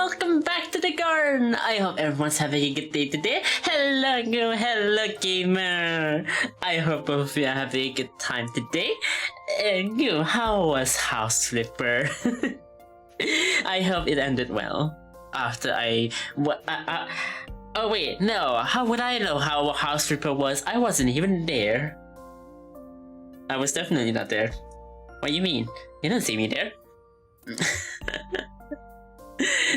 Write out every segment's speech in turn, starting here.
welcome back to the garden. I hope everyone's having a good day today. Hello gamer. I hope both of you are having a good time today. And how was House Flipper? I hope it ended well. After oh wait, no. How would I know how House Flipper was? I wasn't even there. I was definitely not there. What do you mean? You didn't see me there.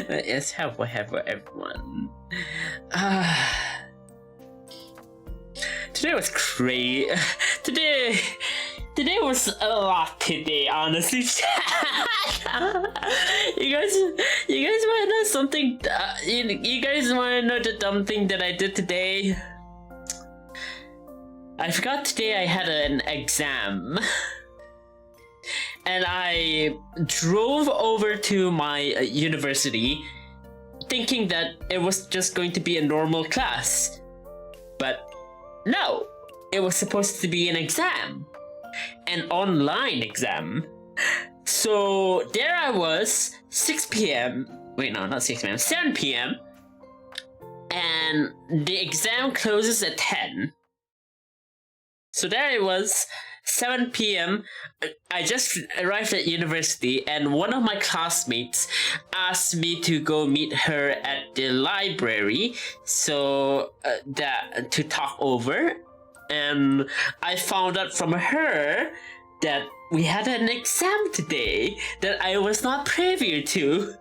Yes, hello everyone. Today was crazy. Today was a lot today, honestly. you guys wanna know something? You guys wanna know the dumb thing that I did today? I forgot today I had an exam. And I drove over to my university thinking that it was just going to be a normal class. But no, it was supposed to be an exam. An online exam. So there I was, 6 p.m. Wait, no, not 6 p.m. 7 p.m. And the exam closes at 10. So there I was, 7 p.m. I just arrived at university and one of my classmates asked me to go meet her at the library so to talk over, and I found out from her that we had an exam today that I was not privy to.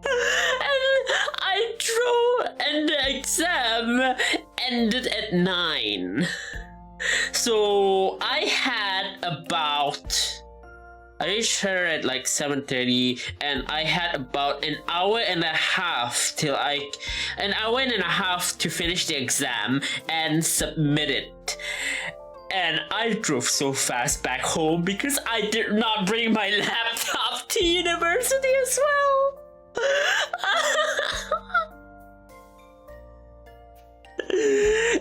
And I drove and the exam ended at 9. So I had I reached her at like 7:30, and I had about an hour and a half to finish the exam and submit it. And I drove so fast back home because I did not bring my laptop to university as well.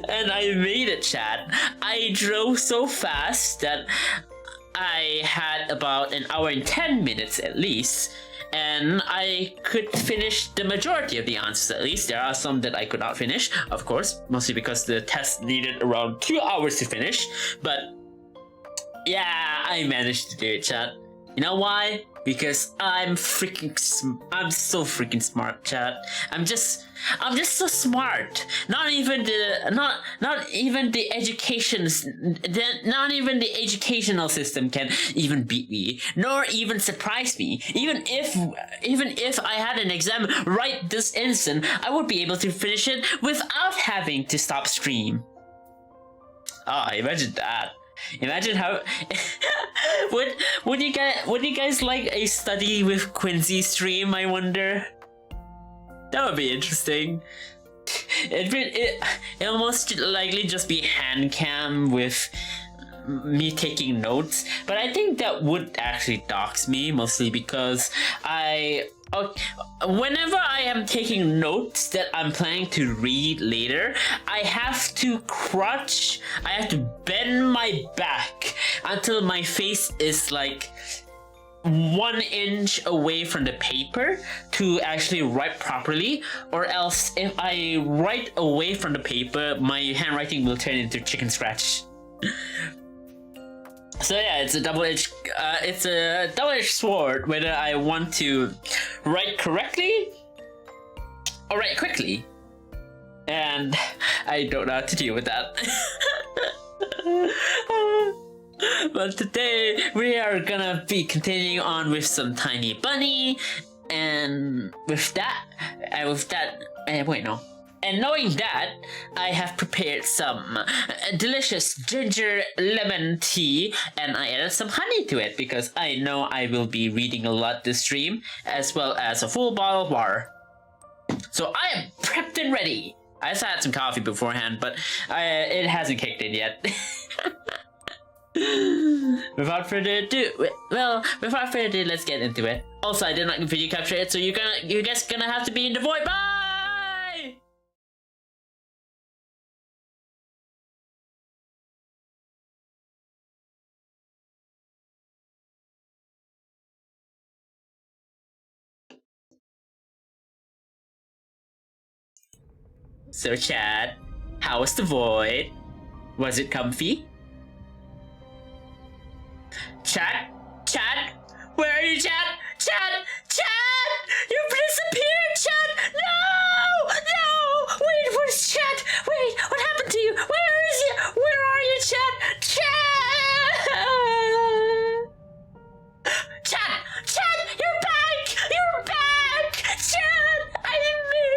And I made it, chat. I drove so fast that I had about an hour and 10 minutes at least, and I could finish the majority of the answers at least. There are some that I could not finish, of course, mostly because the test needed around 2 hours to finish, but yeah, I managed to do it, chat. You know why? Because I'm so freaking smart, chat. I'm just so smart. Not even the educational system can even beat me, nor even surprise me. Even if I had an exam right this instant, I would be able to finish it without having to stop stream. Ah, imagine that. Imagine how would you guys like a study with Quincy stream, I wonder? That would be interesting. It'll most likely just be hand cam with me taking notes, but I think that would actually dox me, mostly because whenever I am taking notes that I'm planning to read later, I have to bend my back until my face is like 1 inch away from the paper to actually write properly, or else if I write away from the paper, my handwriting will turn into chicken scratch. So yeah, it's a double-edged sword whether I want to write correctly or write quickly, and I don't know how to deal with that. But today we are gonna be continuing on with some Tiny Bunny, and and knowing that, I have prepared some delicious ginger lemon tea, and I added some honey to it because I know I will be reading a lot this stream, as well as a full bottle of water. So I am prepped and ready. I just had some coffee beforehand, but it hasn't kicked in yet. Without further ado, let's get into it. Also, I did not video capture it, so you guys gonna have to be in the void. Bye! So chat, how was the void? Was it comfy? Chat? Chat? Where are you, chat? Chat! Chat! You've disappeared, chat! No! No! Wait, where's chat? Wait, what happened to you? Where is you? Where are you, chat? Chat! Chat! Chat! You're back! You're back! Chat! I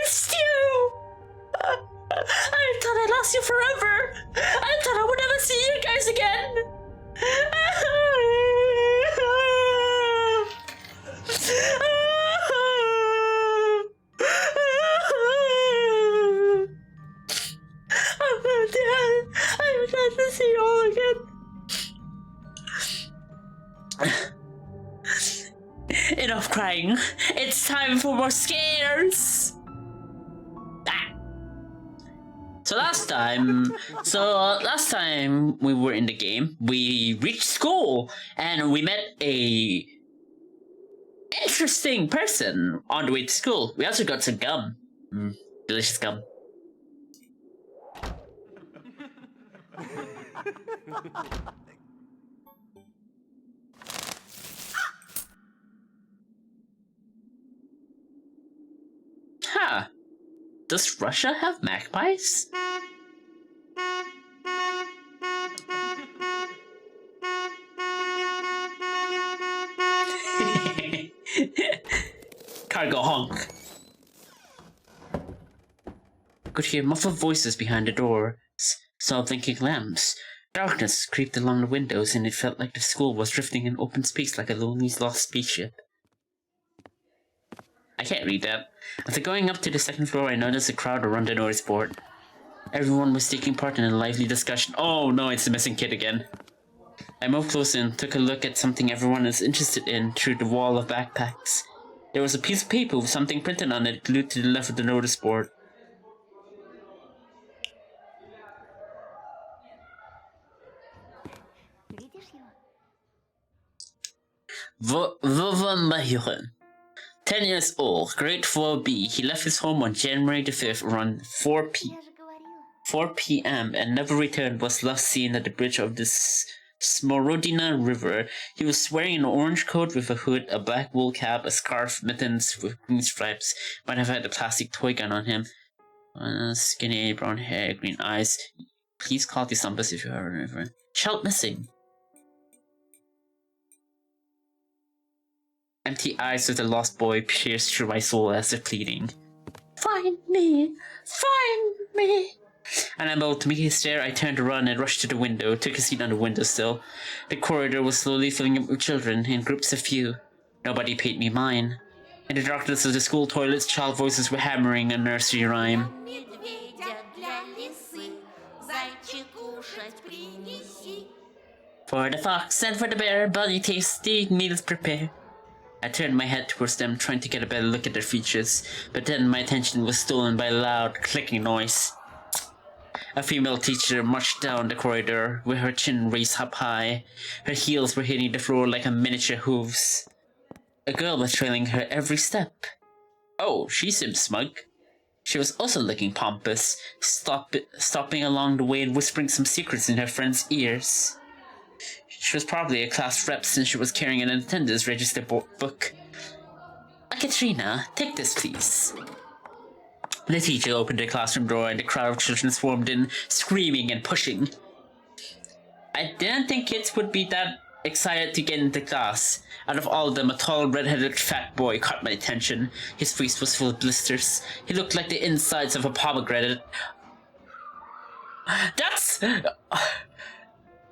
missed you! I thought I lost you forever! I thought I would never see you guys again! I'm glad to see you all again. Enough crying. It's time for more scares. So last time we were in the game, we reached school and we met a interesting person on the way to school. We also got some gum. Delicious gum. Huh. Does Russia have magpies? Cargo honk. Could hear muffled voices behind the door. Saw blinking lamps. Darkness creeped along the windows, and it felt like the school was drifting in open space like a lonely lost spaceship. I can't read that. After going up to the second floor, I noticed a crowd around the notice board. Everyone was taking part in a lively discussion. Oh no, it's the missing kid again. I moved closer and took a look at something everyone is interested in through the wall of backpacks. There was a piece of paper with something printed on it glued to the left of the notice board. Vova Mahuren. 10 years old, grade 4B. He left his home on January the 5th around 4 p.m. and never returned. Was last seen at the bridge of the Smorodina River. He was wearing an orange coat with a hood, a black wool cap, a scarf, mittens with green stripes. Might have had a plastic toy gun on him. Skinny, brown hair, green eyes. Please call these numbers if you are ever. Child missing. Empty eyes of the lost boy pierced through my soul as if pleading. Find me! Find me! Unable to meet his stare, I turned around and rushed to the window, took a seat on the windowsill. The corridor was slowly filling up with children, in groups of few. Nobody paid me mind. In the darkness of the school toilets, child voices were hammering a nursery rhyme. For the fox and for the bear, bunny tasty meals prepare. I turned my head towards them, trying to get a better look at their features, but then my attention was stolen by a loud, clicking noise. A female teacher marched down the corridor, with her chin raised up high. Her heels were hitting the floor like a miniature hooves. A girl was trailing her every step. Oh, she seemed smug. She was also looking pompous, stopping along the way and whispering some secrets in her friend's ears. She was probably a class rep since she was carrying an attendance register book. Katrina, take this, please. The teacher opened the classroom door and the crowd of children swarmed in, screaming and pushing. I didn't think kids would be that excited to get into class. Out of all of them, a tall, red-headed fat boy caught my attention. His face was full of blisters. He looked like the insides of a pomegranate.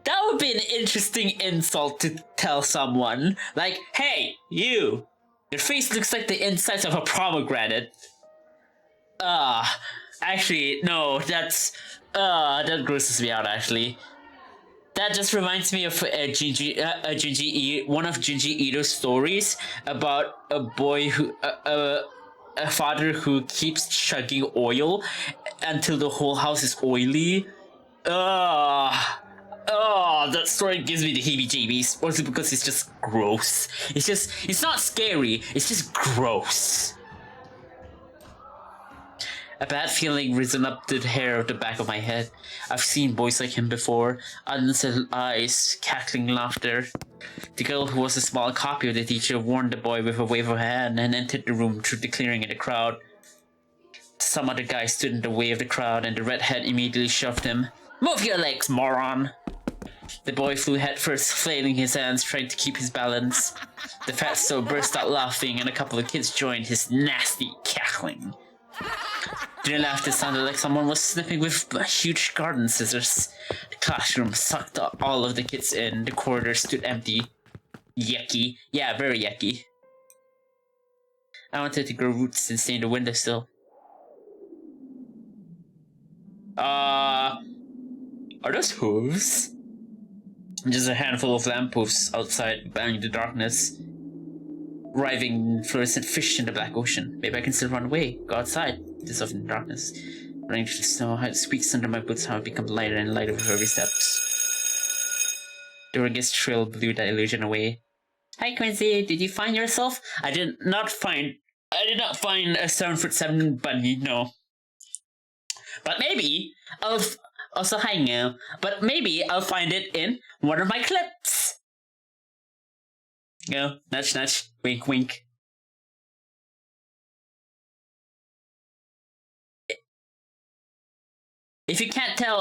That would be an interesting insult to tell someone. Like, hey, you! Your face looks like the insides of a pomegranate. Actually, no, that grosses me out, actually. That just reminds me of one of Junji Ito's stories about a boy who, a father who keeps chugging oil until the whole house is oily. That story gives me the heebie-jeebies, mostly because it's just gross. It's not scary, it's just gross. A bad feeling risen up the hair of the back of my head. I've seen boys like him before. Unsettled eyes, cackling laughter. The girl who was a small copy of the teacher warned the boy with a wave of her hand and entered the room through the clearing in the crowd. Some other guy stood in the way of the crowd and the redhead immediately shoved him. Move your legs, moron! The boy flew headfirst, flailing his hands, trying to keep his balance. The fatso burst out laughing and a couple of kids joined his nasty cackling. Their laughter sounded like someone was snipping with huge garden scissors. The classroom sucked all of the kids in. The corridor stood empty. Yucky. Yeah, very yucky. I wanted to grow roots and stay in the windowsill. Are those hooves? Just a handful of lampposts outside, banging the darkness. Writhing fluorescent fish in the black ocean. Maybe I can still run away. Go outside. This off in the darkness. Running through the snow, how it squeaks under my boots, how it becomes lighter and lighter with every steps. The rugged trill blew that illusion away. Hi Quincy, did you find yourself? I did not find a 7'7" bunny, no. But maybe also hi now. But maybe I'll find it in one of my clips. Go, nudge nudge, wink wink. If you can't tell,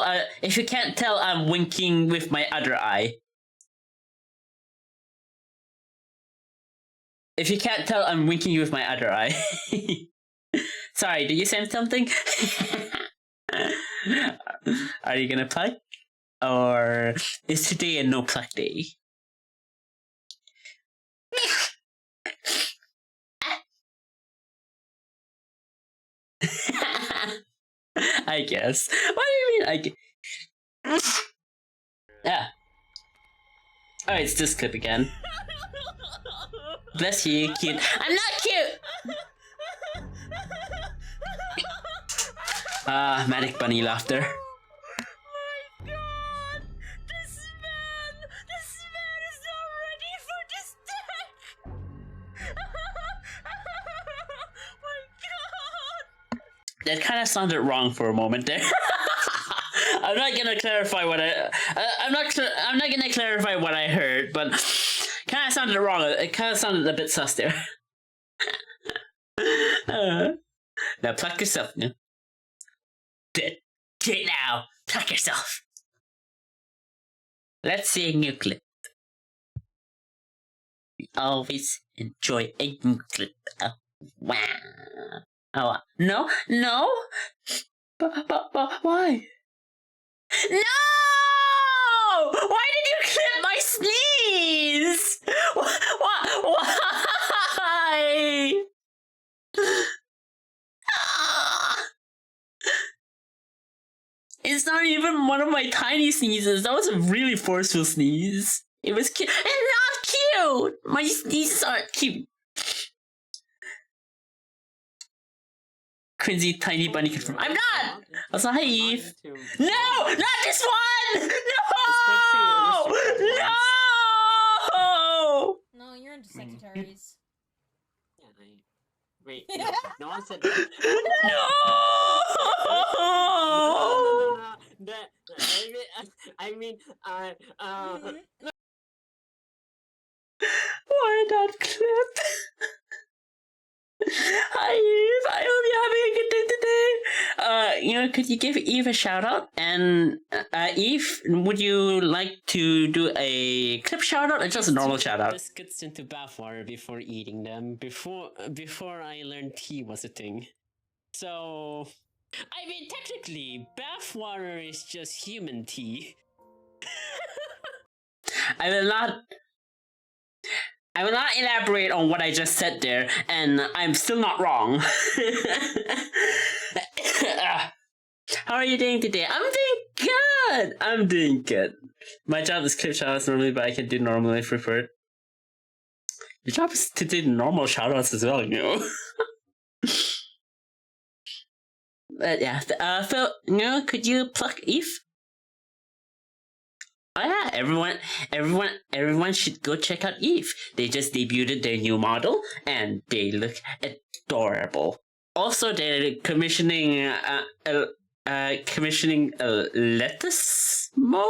I'm winking with my other eye. If you can't tell, I'm winking with my other eye. Sorry, did you say something? Are you gonna plug? Or is today a no plug day? I guess. What do you mean? Yeah. Oh, it's this clip again. Bless you, cute. I'm not cute! Manic bunny laughter. Oh my god! This man is not ready for this deck! My god! That kind of sounded wrong for a moment there. I'm not gonna clarify what I'm not gonna clarify what I heard, but kind of sounded wrong. It kind of sounded a bit sus there. Now pluck yourself. Yeah. Do it now. Pluck yourself. Let's see a new clip. We always enjoy a new clip. Oh, wow. Oh, no. But why? No! Why did you clip my sneeze? Why? It's not even one of my tiny sneezes. That was a really forceful sneeze. It was cute. It's not cute! My sneezes aren't cute. Quincy Tiny Bunny confirmed. I'm not! Also, hi Eve. No! Not this one! No! No! No, you're into secretaries. Wait, no one said that. No! I mean, Why that clip? Hi Eve, I hope you're having a good day today. Could you give Eve a shout out? And Eve, would you like to do a clip shout out or just a normal shout out? Biscuits into bathwater before eating them. Before I learned tea was a thing. So, I mean, technically, bathwater is just human tea. I will not elaborate on what I just said there, and I'm still not wrong. How are you doing today? I'm doing good. My job is clip shoutouts normally, but I can do normal if preferred. Your job is to do normal shoutouts as well, you know. But yeah, Phil, could you pluck Eve? Oh yeah, everyone should go check out Eve. They just debuted their new model, and they look adorable. also, they're commissioning a lettuce mode.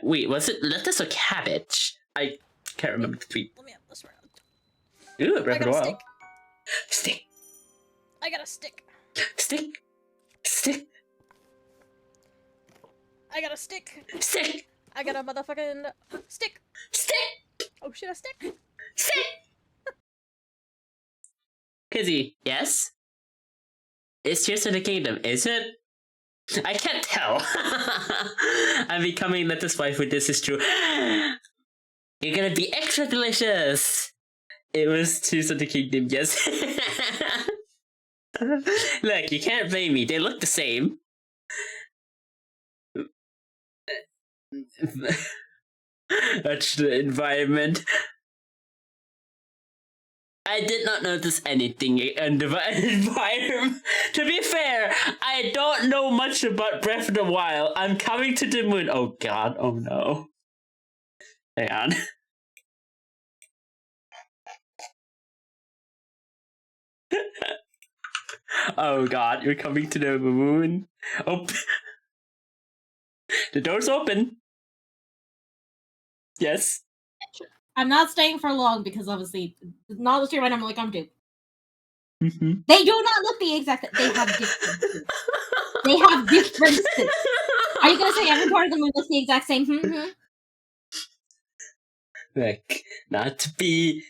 Wait, was it lettuce or cabbage? I can't remember the tweet. Let me have this round. Ooh, I Breath of got the a Wild. stick. Stick. I got a stick. Stick. Stick. I got a stick. Stick. I got a motherfucking stick. Stick. Oh shit, a stick. Stick. Kizzy, yes? It's Tears of the Kingdom, is it? I can't tell. I'm becoming lettuce waifu, this is true. You're gonna be extra delicious. It was Tears of the Kingdom, yes. Look, you can't blame me. They look the same. That's the environment. I did not notice anything in the environment. To be fair, I don't know much about Breath of the Wild. I'm coming to the moon. Oh god, oh no. Hang on. Oh god, you're coming to the moon. Oh. The door's open. Yes. I'm not staying for long because obviously not the stream I normally come to. Mm-hmm. They do not look the exact. They have differences. They have differences. Are you gonna say every part of the moon looks the exact same? Mm-hmm. Like, not to be.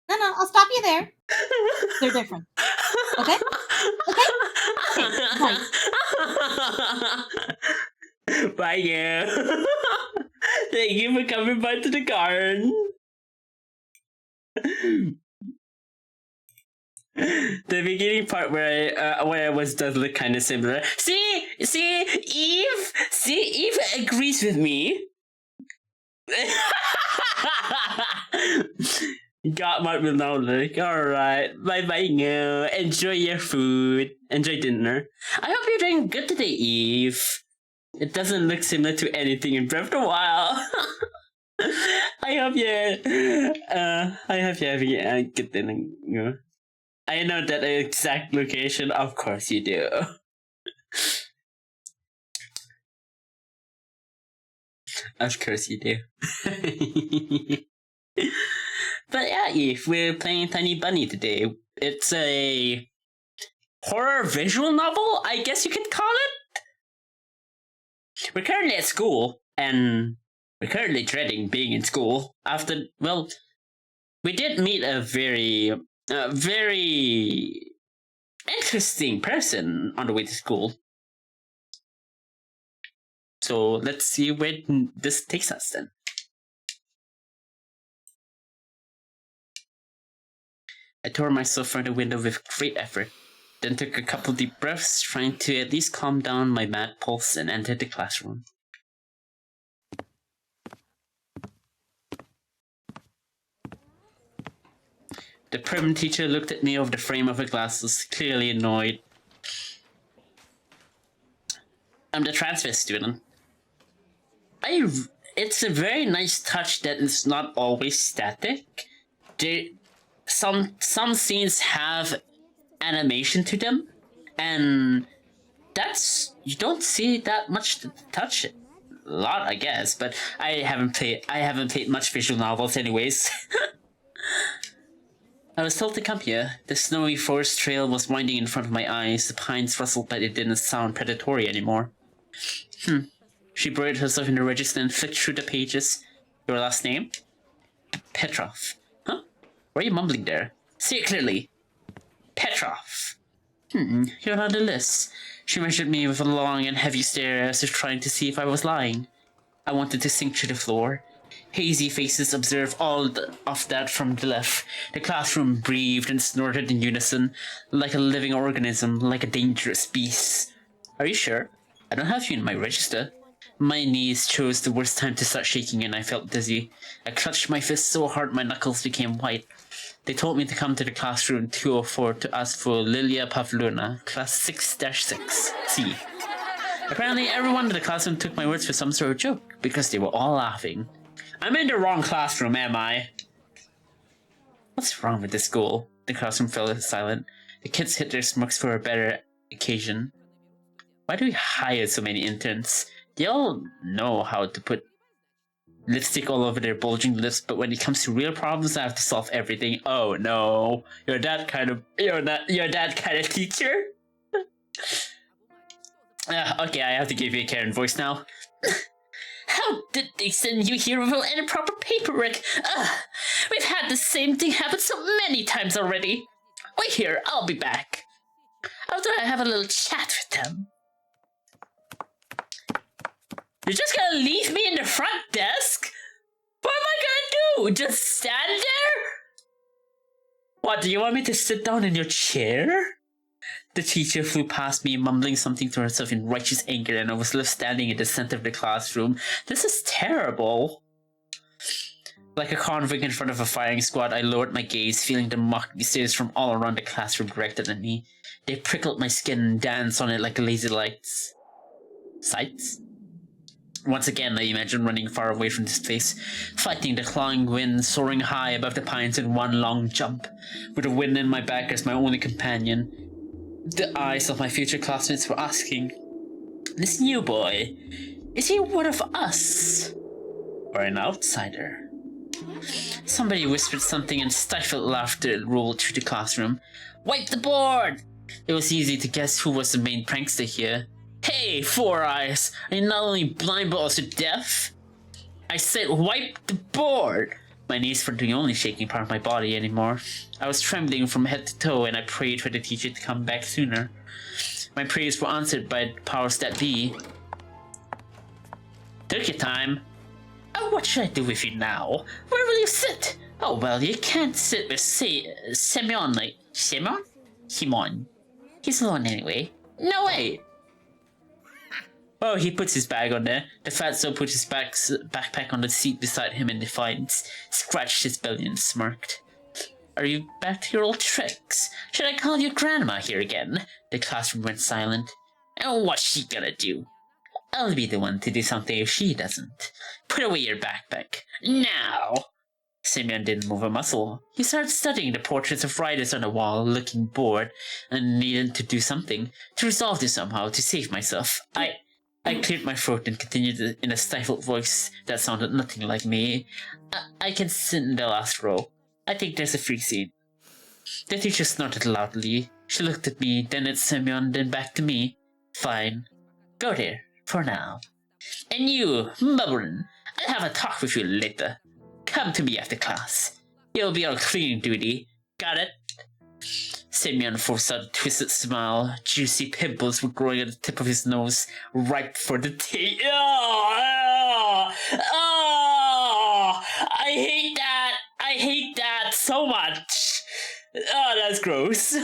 No, I'll stop you there. They're different. Okay? Okay? Bye. Bye, you. Thank you for coming by to the garden. The beginning part where I was does look kind of similar. See, Eve agrees with me. Godmother will now look. Alright. Bye now. Enjoy your food. Enjoy dinner. I hope you're doing good today, Eve. It doesn't look similar to anything in Breath of the Wild. I hope you're having a good dinner. I know that exact location. Of course you do. Of course you do. But yeah, Eve, we're playing Tiny Bunny today. It's a horror visual novel, I guess you could call it. We're currently at school, and we're currently dreading being in school. We did meet a very interesting person on the way to school. So let's see where this takes us then. I tore myself from the window with great effort, then took a couple deep breaths, trying to at least calm down my mad pulse, and entered the classroom. The prim teacher looked at me over the frame of her glasses, clearly annoyed. I'm the transfer student. It's a very nice touch that it's not always static. Some scenes have animation to them, and you don't see that much to touch it. A lot, I guess, but I haven't played much visual novels anyways. I was told to come here. The snowy forest trail was winding in front of my eyes. The pines rustled, but it didn't sound predatory anymore. She buried herself in the register and flicked through the pages. Your last name? Petrov. Huh? Why are you mumbling there? Say it clearly. Petrov. You're on the list. She measured me with a long and heavy stare as if trying to see if I was lying. I wanted to sink through the floor. Hazy faces observed all of that from the left. The classroom breathed and snorted in unison, like a living organism, like a dangerous beast. Are you sure? I don't have you in my register. My knees chose the worst time to start shaking and I felt dizzy. I clutched my fist so hard my knuckles became white. They told me to come to the classroom 204 to ask for Lilia Pavlovna, class 6-6, C. Apparently everyone in the classroom took my words for some sort of joke, because they were all laughing. I'm in the wrong classroom, am I? What's wrong with this school? The classroom fell silent. The kids hid their smokes for a better occasion. Why do we hire so many interns? They all know how to put lipstick all over their bulging lips, but when it comes to real problems, I have to solve everything. Oh no, you're that kind of teacher. Okay, I have to give you a Karen voice now. How did they send you here without any proper paperwork? We've had the same thing happen so many times already. Wait here, I'll be back. After I have a little chat with them. You're just gonna leave me in the front desk? What am I gonna do? Just stand there? What, do you want me to sit down in your chair? The teacher flew past me, mumbling something to herself in righteous anger, and I was left standing in the center of the classroom. This is terrible. Like a convict in front of a firing squad, I lowered my gaze, feeling the mocking stares from all around the classroom directed at me. They prickled my skin and danced on it like lazy lights. Sights? Once again, I imagined running far away from this place, fighting the clawing wind, soaring high above the pines in one long jump, with the wind in my back as my only companion. The eyes of my future classmates were asking, this new boy, is he one of us? Or an outsider? Somebody whispered something and stifled laughter rolled through the classroom. Wipe the board! It was easy to guess who was the main prankster here. Hey, Four Eyes! Are you not only blind but also deaf? I said wipe the board! My knees were the only shaking part of my body anymore. I was trembling from head to toe and I prayed for the teacher to come back sooner. My prayers were answered by the powers that be. Took your time. Oh, what should I do with you now? Where will you sit? Oh, well, you can't sit with, Semyon, like... Semyon? Simon. He's alone anyway. No way! Oh, he puts his bag on there. The fatso put his backpack on the seat beside him in defiance, scratched his belly and smirked. Are you back to your old tricks? Should I call your grandma here again? The classroom went silent. And what's she gonna do? I'll be the one to do something if she doesn't. Put away your backpack. Now! Simeon didn't move a muscle. He started studying the portraits of riders on the wall, looking bored, and needed to do something, to resolve this somehow, to save myself. I cleared my throat and continued in a stifled voice that sounded nothing like me. I can sit in the last row. I think there's a free seat. The teacher snorted loudly. She looked at me, then at Semyon, then back to me. Fine. Go there, for now. And you, Mubrin, I'll have a talk with you later. Come to me after class. You'll be on cleaning duty. Got it? Semyon forced out a twisted smile. Juicy pimples were growing at the tip of his nose, ripe for the tea. Oh, I hate that! I hate that so much! Oh, that's gross.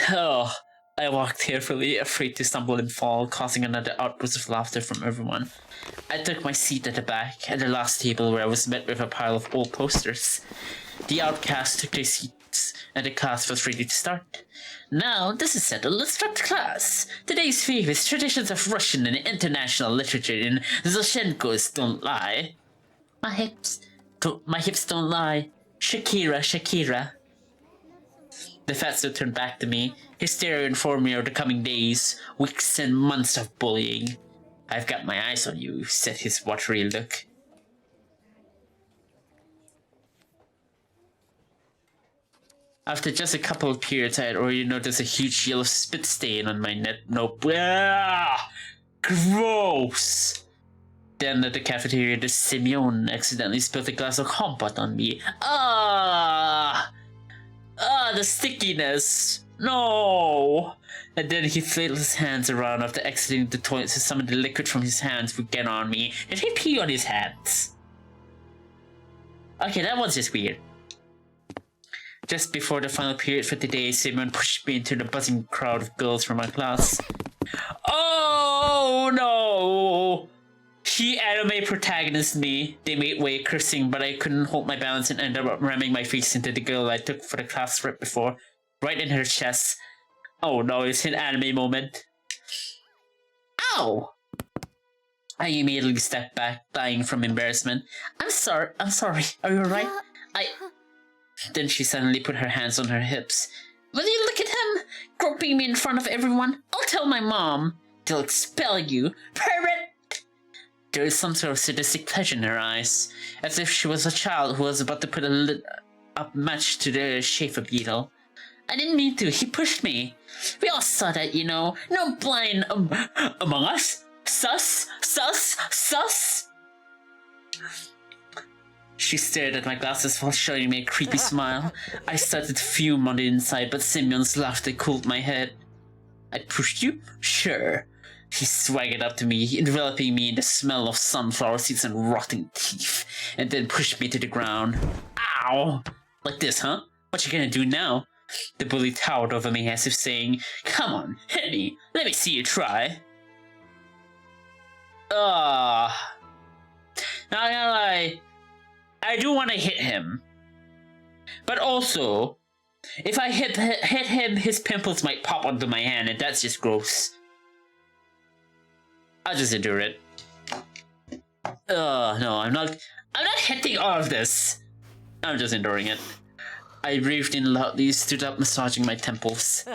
Oh, I walked carefully, afraid to stumble and fall, causing another outburst of laughter from everyone. I took my seat at the back, at the last table where I was met with a pile of old posters. The outcasts took their seats, and the class was ready to start. Now, this is settled, let's start the class. Today's theme is traditions of Russian and international literature in Zoshenko's Don't Lie. My hips don't lie. Shakira, Shakira. The fatso turned back to me. His stare informed me of the coming days, weeks, and months of bullying. I've got my eyes on you, said his watery look. After just a couple of periods, I had already noticed a huge yellow spit stain on my nope. Ah, gross! Then at the cafeteria, the Simeon accidentally spilled a glass of compote on me. The stickiness! No! And then he flailed his hands around after exiting the toilet so some of the liquid from his hands would get on me. Did he pee on his hands? Okay, that one's just weird. Just before the final period for the day, Simon pushed me into the buzzing crowd of girls from my class. Oh no! She anime protagonist me. They made way cursing, but I couldn't hold my balance and ended up ramming my face into the girl I took for the class rep before, right in her chest. Oh no, it's an anime moment. Ow! I immediately stepped back, dying from embarrassment. I'm sorry. Are you alright? Then she suddenly put her hands on her hips. Will you look at him? Groping me in front of everyone? I'll tell my mom. They'll expel you. Parrot! There is some sort of sadistic pleasure in her eyes, as if she was a child who was about to put a lit up match to the Schaefer beetle. I didn't mean to. He pushed me. We all saw that, you know. No blind among us. Sus? She stared at my glasses while showing me a creepy smile. I started to fume on the inside, but Simeon's laughter cooled my head. I pushed you? Sure. He swaggered up to me, enveloping me in the smell of sunflower seeds and rotting teeth, and then pushed me to the ground. Ow! Like this, huh? What you gonna do now? The bully towered over me as if saying, Come on, hit me. Let me see you try. Not gonna lie, I do want to hit him. But also, if I hit him, his pimples might pop onto my hand, and that's just gross. I'll just endure it. No, I'm not hitting all of this. I'm just enduring it. I breathed in loudly, stood up, massaging my temples.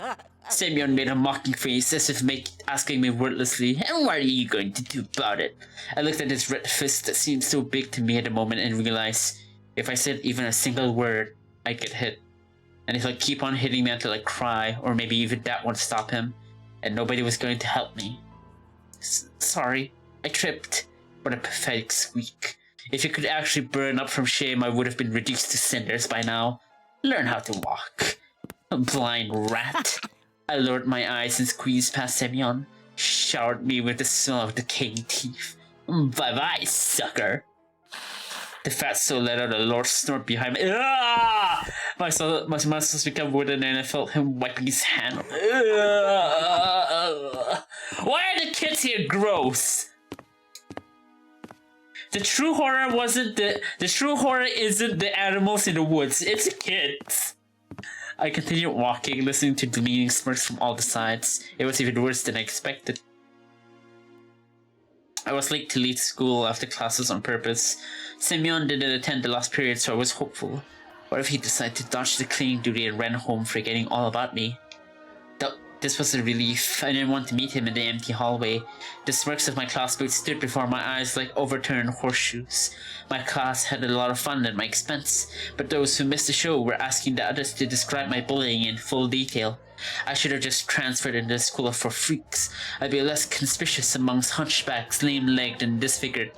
Simeon made a mocking face as if asking me wordlessly, and what are you going to do about it? I looked at his red fist that seemed so big to me at the moment and realized if I said even a single word, I'd get hit. And if I keep on hitting me until I cry, or maybe even that won't stop him, and nobody was going to help me. Sorry, I tripped, but a pathetic squeak. If you could actually burn up from shame, I would have been reduced to cinders by now. Learn how to walk. A blind rat. I lowered my eyes and squeezed past Semyon. Showered me with the smell of decaying teeth. Bye-bye, sucker. The fat soul let out a large snort behind me. My muscles became wooden and I felt him wiping his hand. Why are the kids here gross? The true horror isn't the animals in the woods, it's the kids. I continued walking, listening to demeaning smirks from all the sides. It was even worse than I expected. I was late to leave school after classes on purpose. Semyon didn't attend the last period, so I was hopeful. What if he decided to dodge the cleaning duty and ran home, forgetting all about me? This was a relief. I didn't want to meet him in the empty hallway. The smirks of my classmates stood before my eyes like overturned horseshoes. My class had a lot of fun at my expense, but those who missed the show were asking the others to describe my bullying in full detail. I should have just transferred into the school for freaks. I'd be less conspicuous amongst hunchbacks, lame-legged and disfigured.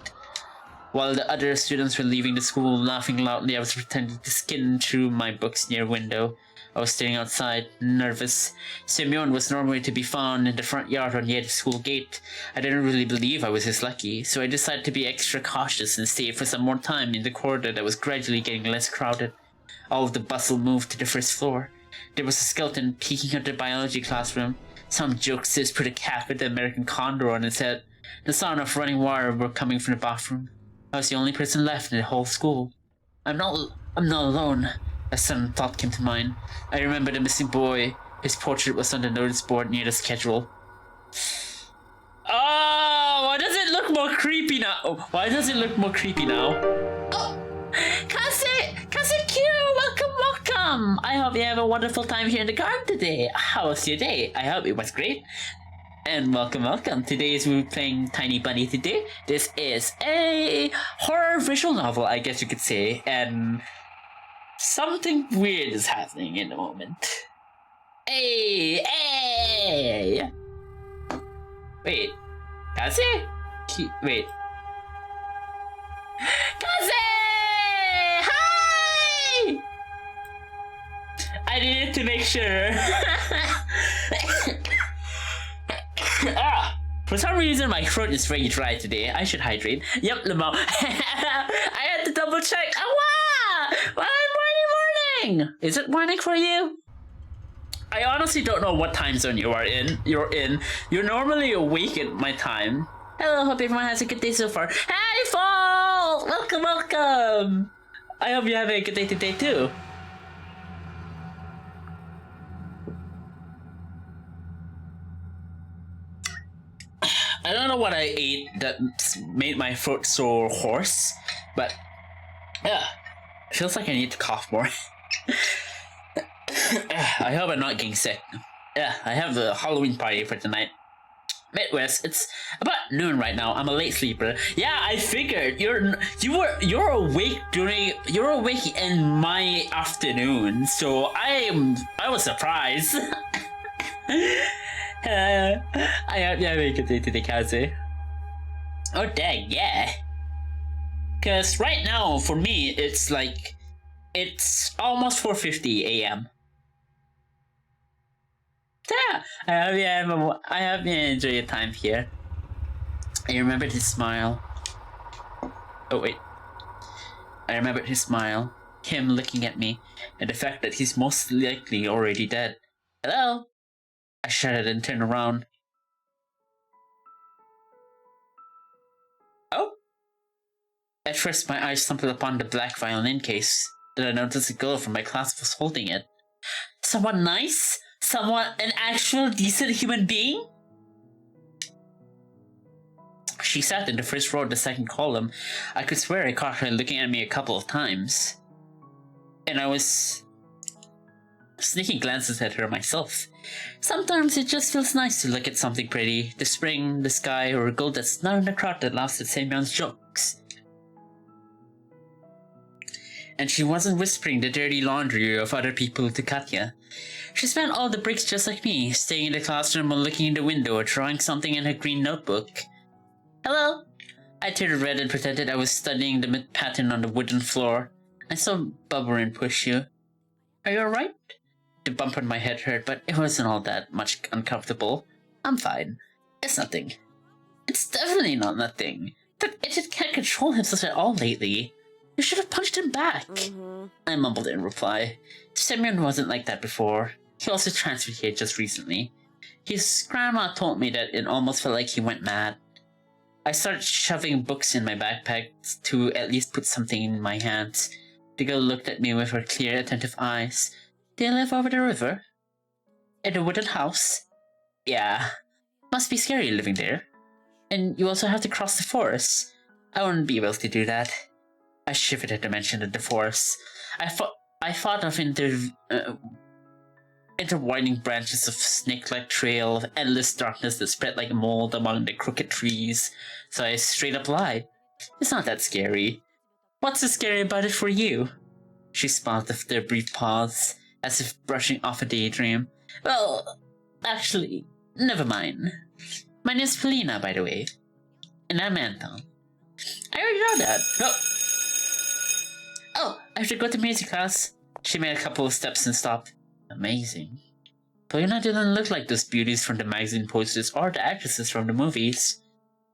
While the other students were leaving the school, laughing loudly, I was pretending to skim through my books near a window. I was standing outside, nervous. Semyon was normally to be found in the front yard or near the school gate. I didn't really believe I was his lucky, so I decided to be extra cautious and stay for some more time in the corridor that was gradually getting less crowded. All of the bustle moved to the first floor. There was a skeleton peeking at the biology classroom. Some jokesters put a cap with the American condor on its head. The sound of running water were coming from the bathroom. I was the only person left in the whole school. I'm not alone. A sudden thought came to mind. I remember the missing boy. His portrait was on the notice board near the schedule. Oh, why does it look more creepy now? Oh, Kase-Q, welcome. I hope you have a wonderful time here in the garden today. How was your day? I hope it was great. And welcome. Today we're playing Tiny Bunny today. This is a horror visual novel, I guess you could say, and something weird is happening in the moment. Hey! Wait, Kaze? Wait. Kaze! Hi! I needed to make sure. For some reason my throat is very dry today. I should hydrate. Yep, Lamau. I had to double check. Well, morning! Is it morning for you? I honestly don't know what time zone you're in. You're normally awake at my time. Hello, hope everyone has a good day so far. Hey, Fall! Welcome! I hope you have a good day today too. I don't know what I ate that made my throat so hoarse, but yeah, feels like I need to cough more. I hope I'm not getting sick. Yeah, I have the Halloween party for tonight. Midwest, it's about noon right now. I'm a late sleeper. Yeah, I figured you're awake in my afternoon, so I was surprised. I hope you have a good day today, Kazu. Oh dang, yeah. Cause right now for me it's almost 4:50 a.m. Yeah, I hope you enjoy your time here. I remembered his smile. Oh wait. I remembered his smile, him looking at me, and the fact that he's most likely already dead. Hello? I shouted and turned around. Oh? At first my eyes stumbled upon the black violin case. Then I noticed a girl from my class was holding it. Someone nice? An actual decent human being? She sat in the first row of the second column. I could swear I caught her looking at me a couple of times. And I was sneaking glances at her myself. Sometimes it just feels nice to look at something pretty. The spring, the sky, or a girl that's not in the crowd that laughs at Semyon's jokes. And she wasn't whispering the dirty laundry of other people to Katya. She spent all the breaks just like me, staying in the classroom or looking in the window or drawing something in her green notebook. Hello? I turned red and pretended I was studying the pattern on the wooden floor. I saw Bubberin push you. Are you alright? The bump on my head hurt, but it wasn't all that much uncomfortable. I'm fine. It's nothing. It's definitely not nothing. That idiot can't control himself at all lately. You should have punched him back. I mumbled in reply. Semyon wasn't like that before. He also transferred here just recently. His grandma told me that it almost felt like he went mad. I started shoving books in my backpack to at least put something in my hands. The girl looked at me with her clear, attentive eyes. Do you live over the river? In a wooden house? Yeah. Must be scary living there. And you also have to cross the forest. I wouldn't be able to do that. I shivered at the mention of the forest. I thought of intertwining branches of snake-like trail of endless darkness that spread like mold among the crooked trees. So I straight up lied. It's not that scary. What's so scary about it for you? She smiled after a brief pause, as if brushing off a daydream. Well, actually, never mind. My name's Polina, by the way. And I'm Anton. I already know that. Oh, I have to go to music class. She made a couple of steps and stopped. Amazing. Polina didn't look like those beauties from the magazine posters or the actresses from the movies.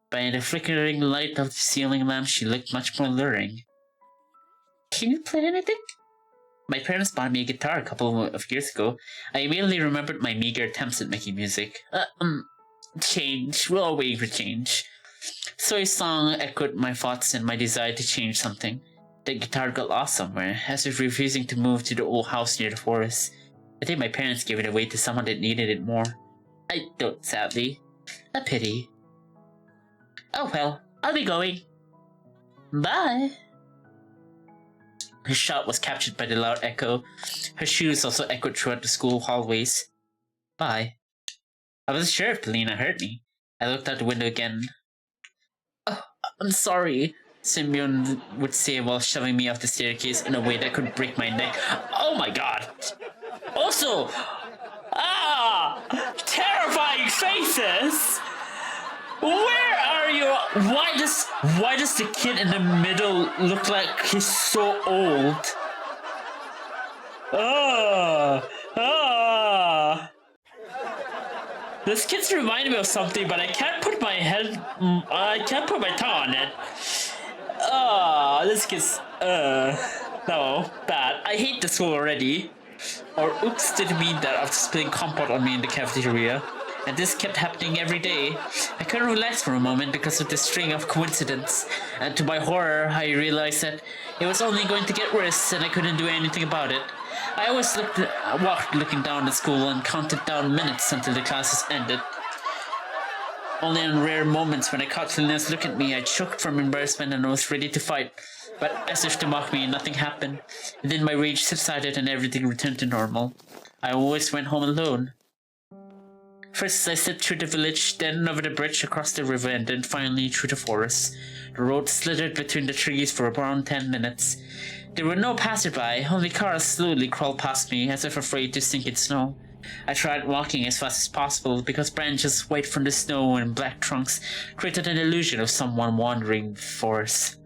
By the flickering light of the ceiling lamp, she looked much more alluring. Can you play anything? My parents bought me a guitar a couple of years ago. I immediately remembered my meager attempts at making music. Change. We're all waiting for change. So a song echoed my thoughts and my desire to change something. The guitar got lost somewhere, as if refusing to move to the old house near the forest. I think my parents gave it away to someone that needed it more. I don't, sadly. A pity. Oh well, I'll be going. Bye. Her shout was captured by the loud echo. Her shoes also echoed throughout the school hallways. Bye. I wasn't sure if Polina heard me. I looked out the window again. Oh, I'm sorry, Semyon would say while shoving me off the staircase in a way that could break my neck. Oh my god! Also, terrifying faces! Where are you? Why does the kid in the middle look like he's so old? This kid's reminding me of something, but I can't put my tongue on it. This kid's, no, bad. I hate the school already. Or oops, didn't mean that after spilling compote on me in the cafeteria. And this kept happening every day. I couldn't relax for a moment because of the string of coincidence. And to my horror, I realized that it was only going to get worse and I couldn't do anything about it. I always walked looking down the school and counted down minutes until the classes ended. Only in rare moments when I caught Selena's look at me, I choked from embarrassment and was ready to fight. But as if to mock me, nothing happened. And then my rage subsided and everything returned to normal. I always went home alone. First I slipped through the village, then over the bridge across the river, and then finally through the forest. The road slithered between the trees for around 10 minutes. There were no passerby, only cars slowly crawled past me as if afraid to sink in snow. I tried walking as fast as possible because branches white from the snow and black trunks created an illusion of someone wandering the forest.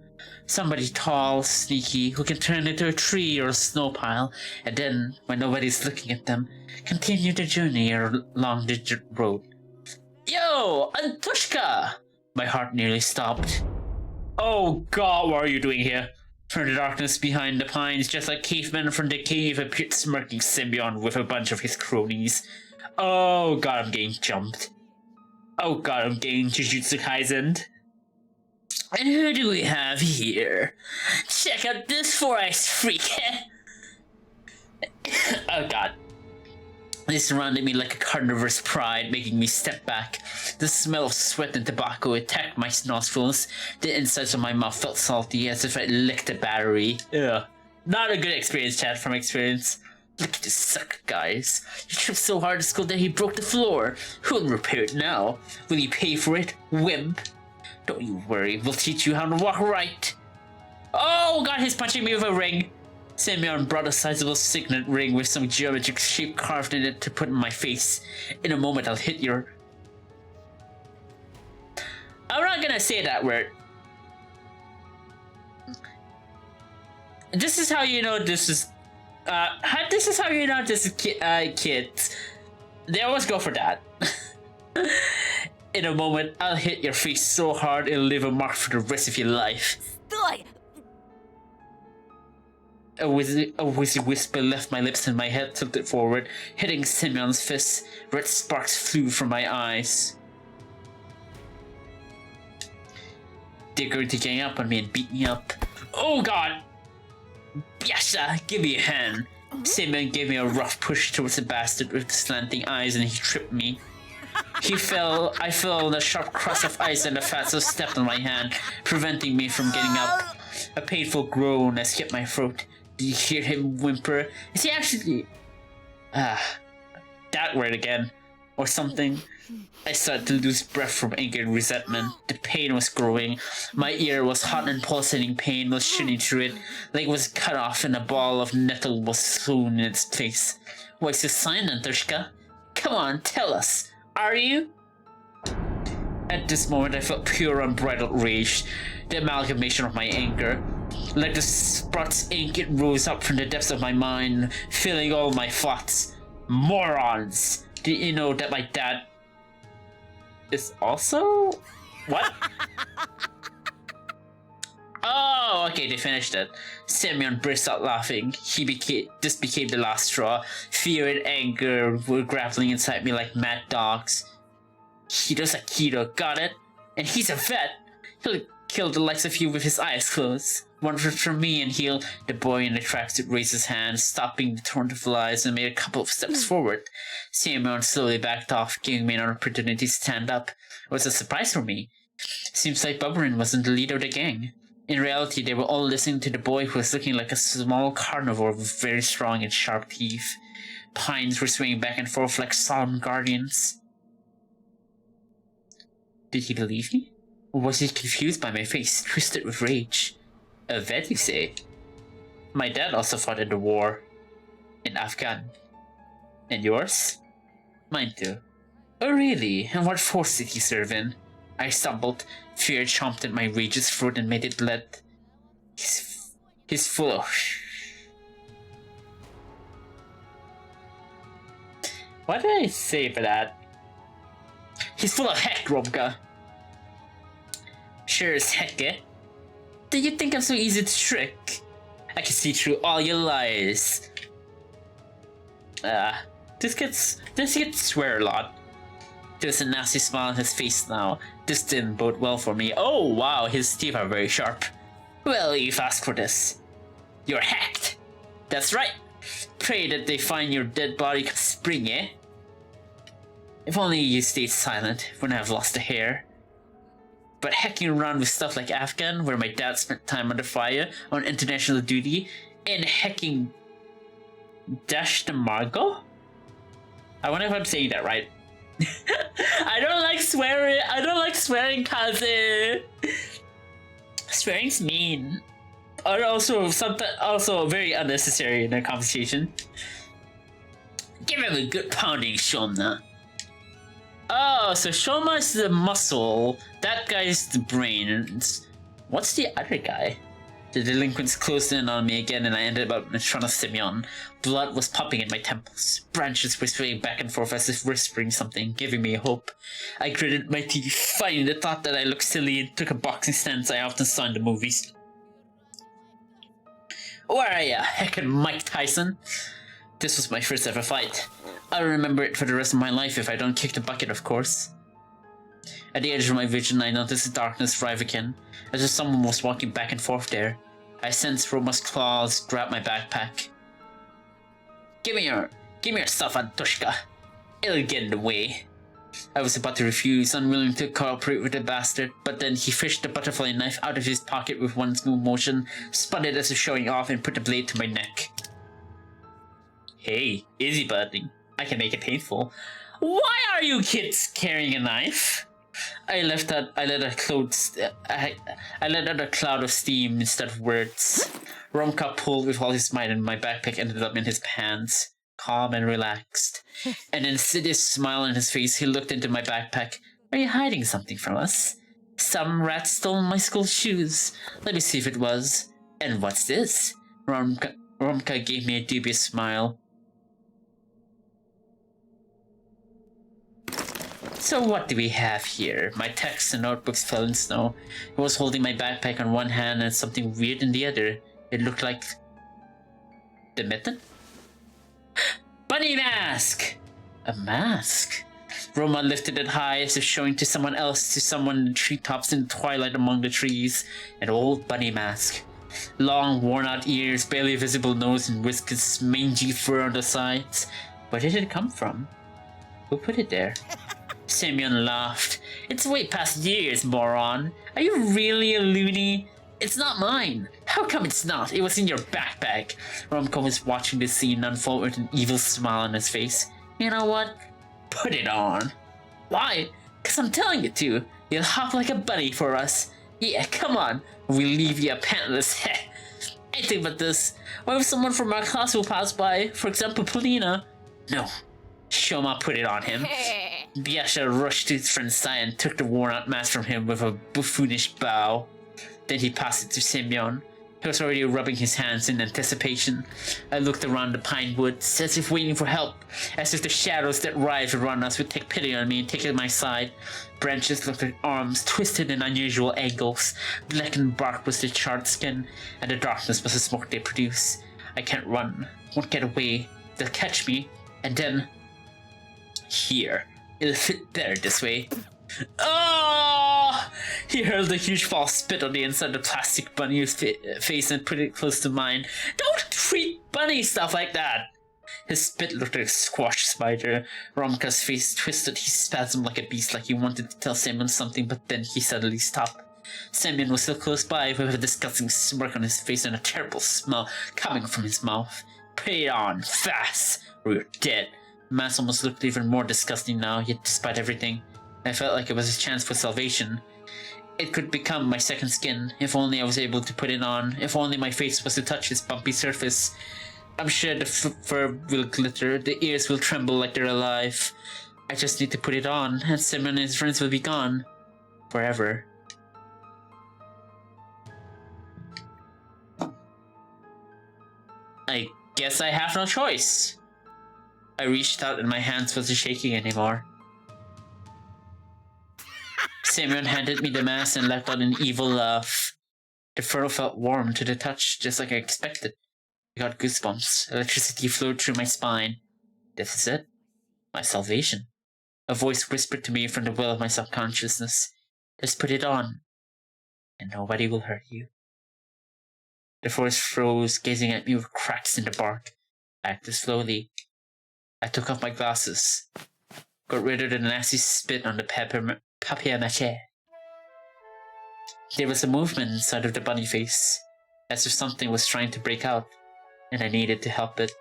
Somebody tall, sneaky, who can turn into a tree or a snow pile, and then, when nobody's looking at them, continue the journey along the road. Yo, Antushka! My heart nearly stopped. Oh god, what are you doing here? From the darkness behind the pines, just like cavemen from the cave, appeared smirking Simeon with a bunch of his cronies. Oh god, I'm getting jumped. Oh god, I'm getting Jujutsu Kaisen. And who do we have here? Check out this four-eyed freak. Oh god. They surrounded me like a carnivorous pride, making me step back. The smell of sweat and tobacco attacked my nostrils. The insides of my mouth felt salty, as if I licked a battery. Ugh. Not a good experience, chat, from experience. Look at this sucker, guys. He tripped so hard at school that he broke the floor. Who'll repair it now? Will you pay for it, wimp? Don't you worry, we'll teach you how to walk right. Oh god, he's punching me with a ring. Simeon brought a sizable signet ring with some geometric shape carved in it to put in my face. In a moment, I'll hit your... I'm not gonna say that word. This is how you know this is... this is how you know this is kids. They always go for that. In a moment, I'll hit your face so hard it'll leave a mark for the rest of your life. A wheezy whisper left my lips and my head tilted forward, hitting Simeon's fist. Red sparks flew from my eyes. They're going to gang up on me and beat me up. Oh god! Yasha, give me a hand. Simeon gave me a rough push towards the bastard with the slanting eyes and he tripped me. I fell on a sharp crust of ice and the fatso stepped on my hand, preventing me from getting up. A painful groan escaped my throat. Did you hear him whimper? Is he actually... that word again. Or something. I started to lose breath from anger and resentment. The pain was growing. My ear was hot and pulsating pain was shooting through it, like it was cut off and a ball of nettle was sewn in its place. What's the sign, Antushka? Come on, tell us. Are you? At this moment, I felt pure unbridled rage, the amalgamation of my anger. Like the Sprout's ink, it rose up from the depths of my mind, filling all my thoughts. Morons! Did you know that my dad is also... What? Oh, okay, they finished it. Simeon burst out laughing. This became the last straw. Fear and anger were grappling inside me like mad dogs. Kido's Aikido, got it? And he's a vet! He'll kill the likes of you with his eyes closed. One from me and he'll... The boy in the tracksuit raised his hand, stopping the torrent of flies and made a couple of steps forward. Simeon slowly backed off, giving me an opportunity to stand up. It was a surprise for me. Seems like Bubberin wasn't the leader of the gang. In reality, they were all listening to the boy who was looking like a small carnivore with very strong and sharp teeth. Pines were swinging back and forth like solemn guardians. Did he believe me? Or was he confused by my face, twisted with rage? A vet, you say? My dad also fought in the war. In Afghan. And yours? Mine too. Oh really? And what force did he serve in? I stumbled. Fear chomped at my rage's throat and made it bleed. He's full of... What did I say for that? He's full of heck, Robka. Sure as heck, eh? Do you think I'm so easy to trick? I can see through all your lies. This gets swear a lot. There's a nasty smile on his face now. This didn't bode well for me. Oh wow, his teeth are very sharp. Well, you've asked for this. You're hacked. That's right. Pray that they find your dead body come spring, eh? If only you stayed silent, wouldn't have lost a hair. But hacking around with stuff like Afghan, where my dad spent time under fire on international duty, and hacking Dash the Margot? I wonder if I'm saying that right. I don't like swearing cause swearing's mean. Or also very unnecessary in a conversation. Give him a good pounding, Shoma. Oh, so Shoma is the muscle. That guy's the brain. What's the other guy? The delinquents closed in on me again, and I ended up in front of Simeon. Blood was popping in my temples. Branches were swaying back and forth as if whispering something, giving me hope. I gritted my teeth, fighting the thought that I looked silly, and took a boxing stance I often saw in the movies. Where are ya, heckin' Mike Tyson? This was my first ever fight. I'll remember it for the rest of my life if I don't kick the bucket, of course. At the edge of my vision, I noticed the darkness thrive again, as if someone was walking back and forth there. I sensed Roma's claws grab my backpack. Give me your stuff, Antushka. It'll get in the way. I was about to refuse, unwilling to cooperate with the bastard, but then he fished the butterfly knife out of his pocket with one smooth motion, spun it as if showing off, and put the blade to my neck. Hey, easy buddy. I can make it painful. Why are you kids carrying a knife? I let out a cloud of steam instead of words. Romka pulled with all his might, and my backpack ended up in his pants, calm and relaxed. An insidious smile on his face, he looked into my backpack. Are you hiding something from us? Some rat stole my school shoes. Let me see if it was. And what's this? Romka gave me a dubious smile. So what do we have here? My texts and notebooks fell in snow. I was holding my backpack on one hand and something weird in the other. It looked like... the mitten? Bunny mask! A mask? Roma lifted it high as if showing to someone else, to someone in the treetops in the twilight among the trees. An old bunny mask. Long, worn-out ears, barely visible nose and whiskers, mangy fur on the sides. Where did it come from? Who put it there? Simeon laughed. It's way past years, moron. Are you really a loony? It's not mine. How come it's not? It was in your backpack. Romko was watching the scene unfold with an evil smile on his face. You know what? Put it on. Why? 'Cause I'm telling you to. You'll hop like a bunny for us. Yeah, come on. We'll leave you pantless. Anything but this. What if someone from our class will pass by? For example, Polina. No. Shoma put it on him. Biasha rushed to his friend's side and took the worn-out mask from him with a buffoonish bow. Then he passed it to Simeon. He was already rubbing his hands in anticipation. I looked around the pine woods, as if waiting for help, as if the shadows that writhed around us would take pity on me and take my side. Branches looked like arms, twisted in unusual angles. Blackened bark was the charred skin, and the darkness was the smoke they produce. I can't run, won't get away. They'll catch me, and then... here. It'll fit better this way. Oh! He hurled a huge ball of spit on the inside of the plastic bunny's face and put it close to mine. Don't treat bunny stuff like that! His spit looked like a squash spider. Romka's face twisted. He spasmed like a beast, like he wanted to tell Simeon something, but then he suddenly stopped. Simeon was still close by, with a disgusting smirk on his face and a terrible smell coming from his mouth. Put it on, fast, or you're dead. The mask almost looked even more disgusting now, yet despite everything, I felt like it was a chance for salvation. It could become my second skin, if only I was able to put it on, if only my face was to touch its bumpy surface. I'm sure the fur will glitter, the ears will tremble like they're alive. I just need to put it on, and Simon and his friends will be gone. Forever. I guess I have no choice. I reached out and my hands wasn't shaking anymore. Simeon handed me the mask and let out an evil laugh. The fur felt warm to the touch, just like I expected. I got goosebumps. Electricity flowed through my spine. This is it. My salvation. A voice whispered to me from the well of my subconsciousness. Just put it on, and nobody will hurt you. The forest froze, gazing at me with cracks in the bark. I acted slowly. I took off my glasses. got rid of the nasty spit on the papier-mâché. There was a movement inside of the bunny face, as if something was trying to break out, and I needed to help it.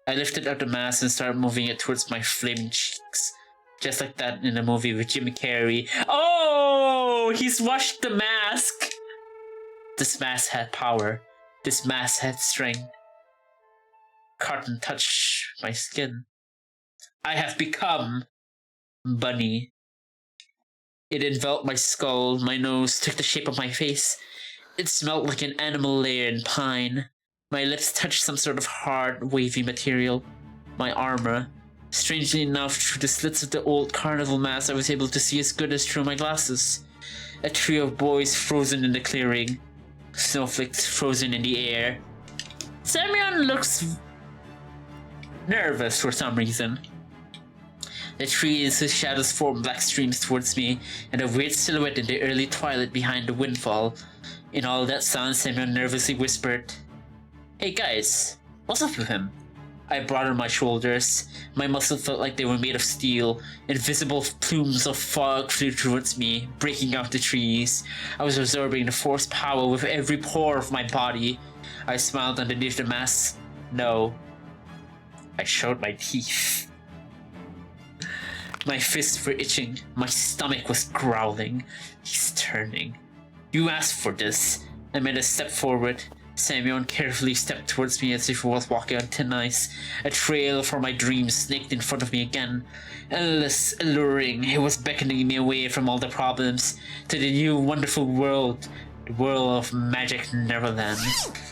I lifted up the mask and started moving it towards my flaming cheeks, just like that in the movie with Jim Carrey. Oh, he's washed the mask! This mask had power. This mask had strength. Cotton touched my skin. I have become Bunny. It enveloped my skull, my nose took the shape of my face. It smelled like an animal lair in pine. My lips touched some sort of hard, wavy material. My armor. Strangely enough, through the slits of the old carnival mask, I was able to see as good as through my glasses. A trio of boys frozen in the clearing. Snowflakes frozen in the air. Semyon looks nervous for some reason. The trees, whose shadows formed black streams towards me, and a weird silhouette in the early twilight behind the windfall. In all that sound, Semyon nervously whispered, "Hey guys, what's up with him?" I broadened my shoulders. My muscles felt like they were made of steel. Invisible plumes of fog flew towards me, breaking out the trees. I was absorbing the force power with every pore of my body. I smiled underneath the mask. No. I showed my teeth. My fists were itching. My stomach was growling. He's turning. You asked for this. I made a step forward. Semyon carefully stepped towards me as if he was walking on thin ice. A trail for my dreams snaked in front of me again. Endless, alluring, it was beckoning me away from all the problems to the new wonderful world. The world of magic Neverland.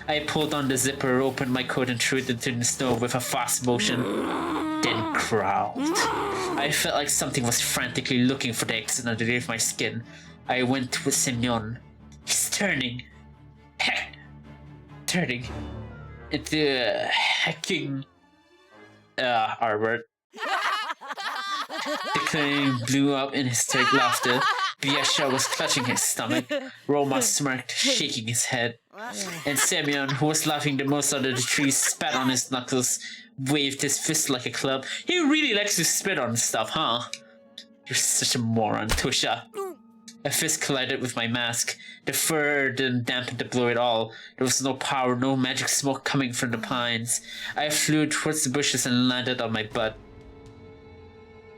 I pulled on the zipper, opened my coat and threw it into the snow with a fast motion. Then growled. I felt like something was frantically looking for the exit underneath my skin. I went with Semyon. He's turning. Turning into a hacking Arbor. The claim blew up in hysteric laughter. Biasha was clutching his stomach. Roma smirked, shaking his head. And Semyon, who was laughing the most out of the trees, spat on his knuckles, waved his fist like a club. He really likes to spit on stuff, huh? You're such a moron, Tusha. A fist collided with my mask. The fur didn't dampen the blow at all. There was no power, no magic smoke coming from the pines. I flew towards the bushes and landed on my butt.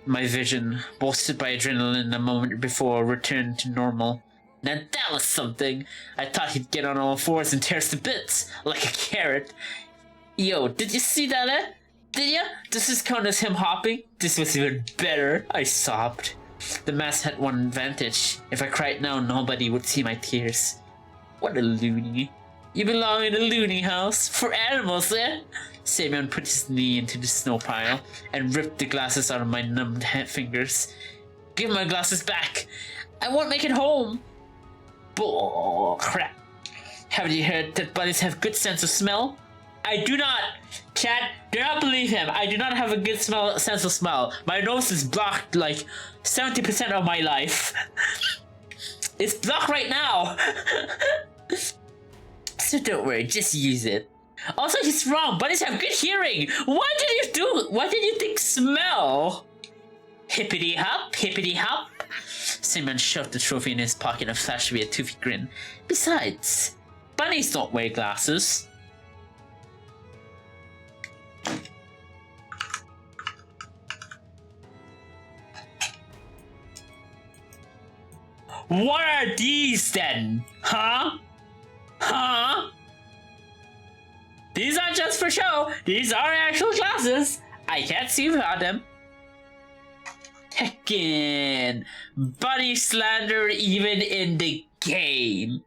My vision, bolstered by adrenaline a moment before, returned to normal. Now that was something! I thought he'd get on all fours and tear us to bits, like a carrot. Yo, did you see that, eh? Did ya? Does this count as him hopping? This was even better, I sobbed. The mask had one advantage. If I cried now, nobody would see my tears. What a loony. You belong in a loony house. For animals, eh? Semyon put his knee into the snow pile and ripped the glasses out of my numbed fingers. Give my glasses back. I won't make it home. Bull crap. Haven't you heard that bunnies have good sense of smell? I do not. Chat, do not believe him. I do not have a good sense of smell. My nose is blocked like 70% of my life. It's blocked right now. So don't worry, just use it. Also, he's wrong. Bunnies have good hearing. What did you think smell? Hippity hop, hippity hop. Simon shoved the trophy in his pocket and flashed me a toothy grin. Besides, bunnies don't wear glasses. What are these then? Huh? Huh? These aren't just for show. These are actual glasses. I can't see without them. Heckin' bunny slander even in the game.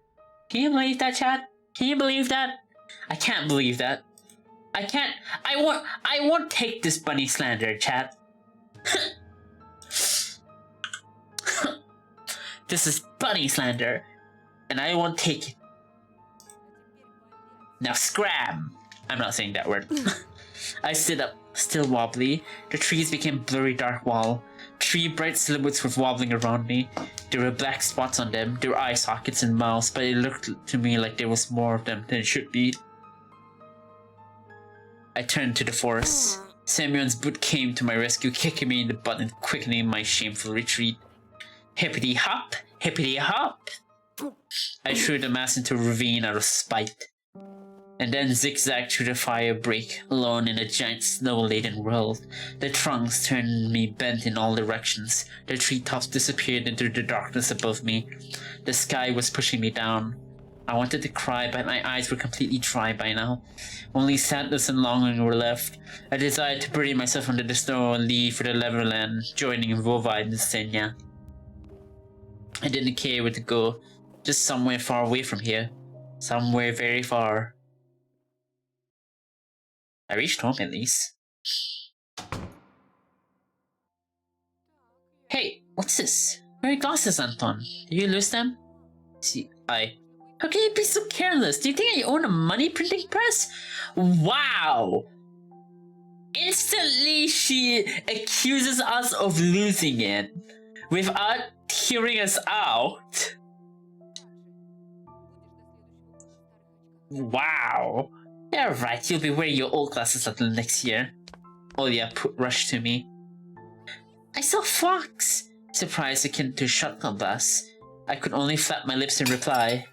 Can you believe that, chat? Can you believe that? I can't believe that. I can't. I won't take this bunny slander, chat. This is bunny slander, and I won't take it. Now scram! I'm not saying that word. I stood up, still wobbly. The trees became blurry dark wall. 3 bright silhouettes were wobbling around me. There were black spots on them. There were eye sockets and mouths, but it looked to me like there was more of them than it should be. I turned to the forest. Semyon's boot came to my rescue, kicking me in the butt and quickening my shameful retreat. Hippity hop, hippity hop. I threw the mass into a ravine out of spite, and then zigzagged through the fire break, alone in a giant snow-laden world. The trunks turned me bent in all directions. The treetops disappeared into the darkness above me. The sky was pushing me down. I wanted to cry, but my eyes were completely dry by now. Only sadness and longing were left. I desired to bury myself under the snow and leave for the Leverland, joining Vova and Senya. I didn't care where to go, just somewhere far away from here. Somewhere very far. I reached home at least. Hey, what's this? Where are your glasses, Anton? Did you lose them? See, how can you be so careless? Do you think I own a money printing press? Wow! Instantly, she accuses us of losing it without hearing us out. Wow. Yeah, right, you'll be wearing your old glasses until next year. Olya rushed to me. I saw Fox! Surprise akin to shotgun blast. I could only flap my lips in reply.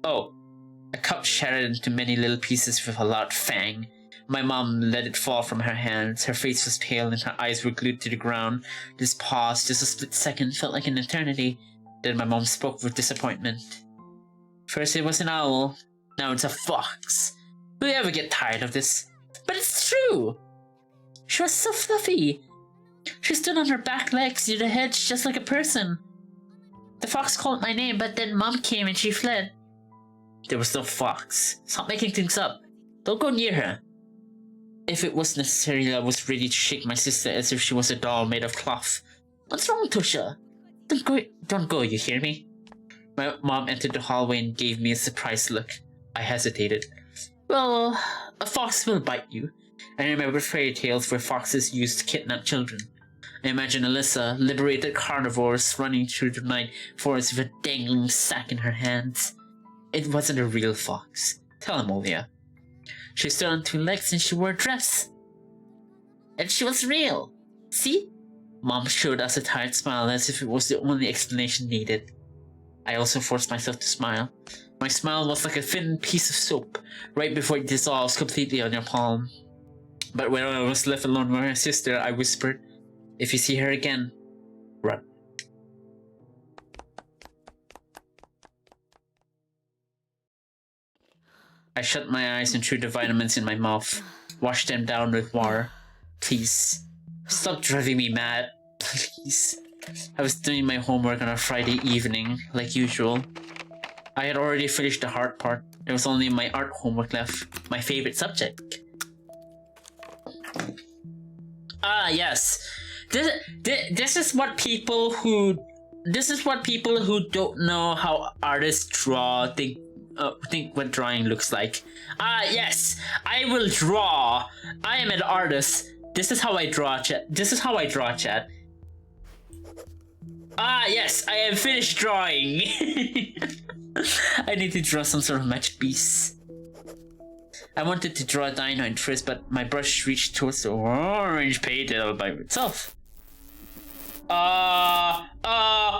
Oh. A cup shattered into many little pieces with a loud fang. My mom let it fall from her hands. Her face was pale and her eyes were glued to the ground. This pause, just a split second, felt like an eternity. Then my mom spoke with disappointment. First it was an owl, now it's a fox. Will you ever get tired of this? But it's true! She was so fluffy. She stood on her back legs near the hedge just like a person. The fox called my name, but then Mom came and she fled. There was no fox. Stop making things up. Don't go near her. If it was necessary, I was ready to shake my sister as if she was a doll made of cloth. What's wrong, Tusha? Don't go, you hear me? My mom entered the hallway and gave me a surprised look. I hesitated. Well, a fox will bite you. I remember fairy tales where foxes used to kidnap children. I imagine Alyssa, liberated carnivores, running through the night forest with a dangling sack in her hands. It wasn't a real fox. Tell him, Olya. She stood on two legs and she wore a dress. And she was real. See? Mom showed us a tired smile as if it was the only explanation needed. I also forced myself to smile. My smile was like a thin piece of soap, right before it dissolves completely on your palm. But when I was left alone with my sister, I whispered, if you see her again, run. I shut my eyes and threw the vitamins in my mouth. Washed them down with water. Please. Stop driving me mad. Please. I was doing my homework on a Friday evening, like usual. I had already finished the hard part. There was only my art homework left. My favorite subject. Ah, yes. This is what people who don't know how artists draw think what drawing looks like. Ah, yes, I will draw. I am an artist. This is how I draw, chat. Ah, yes, I have finished drawing. I need to draw some sort of magic beast. I wanted to draw a dino at first, but my brush reached towards the orange paint all by itself.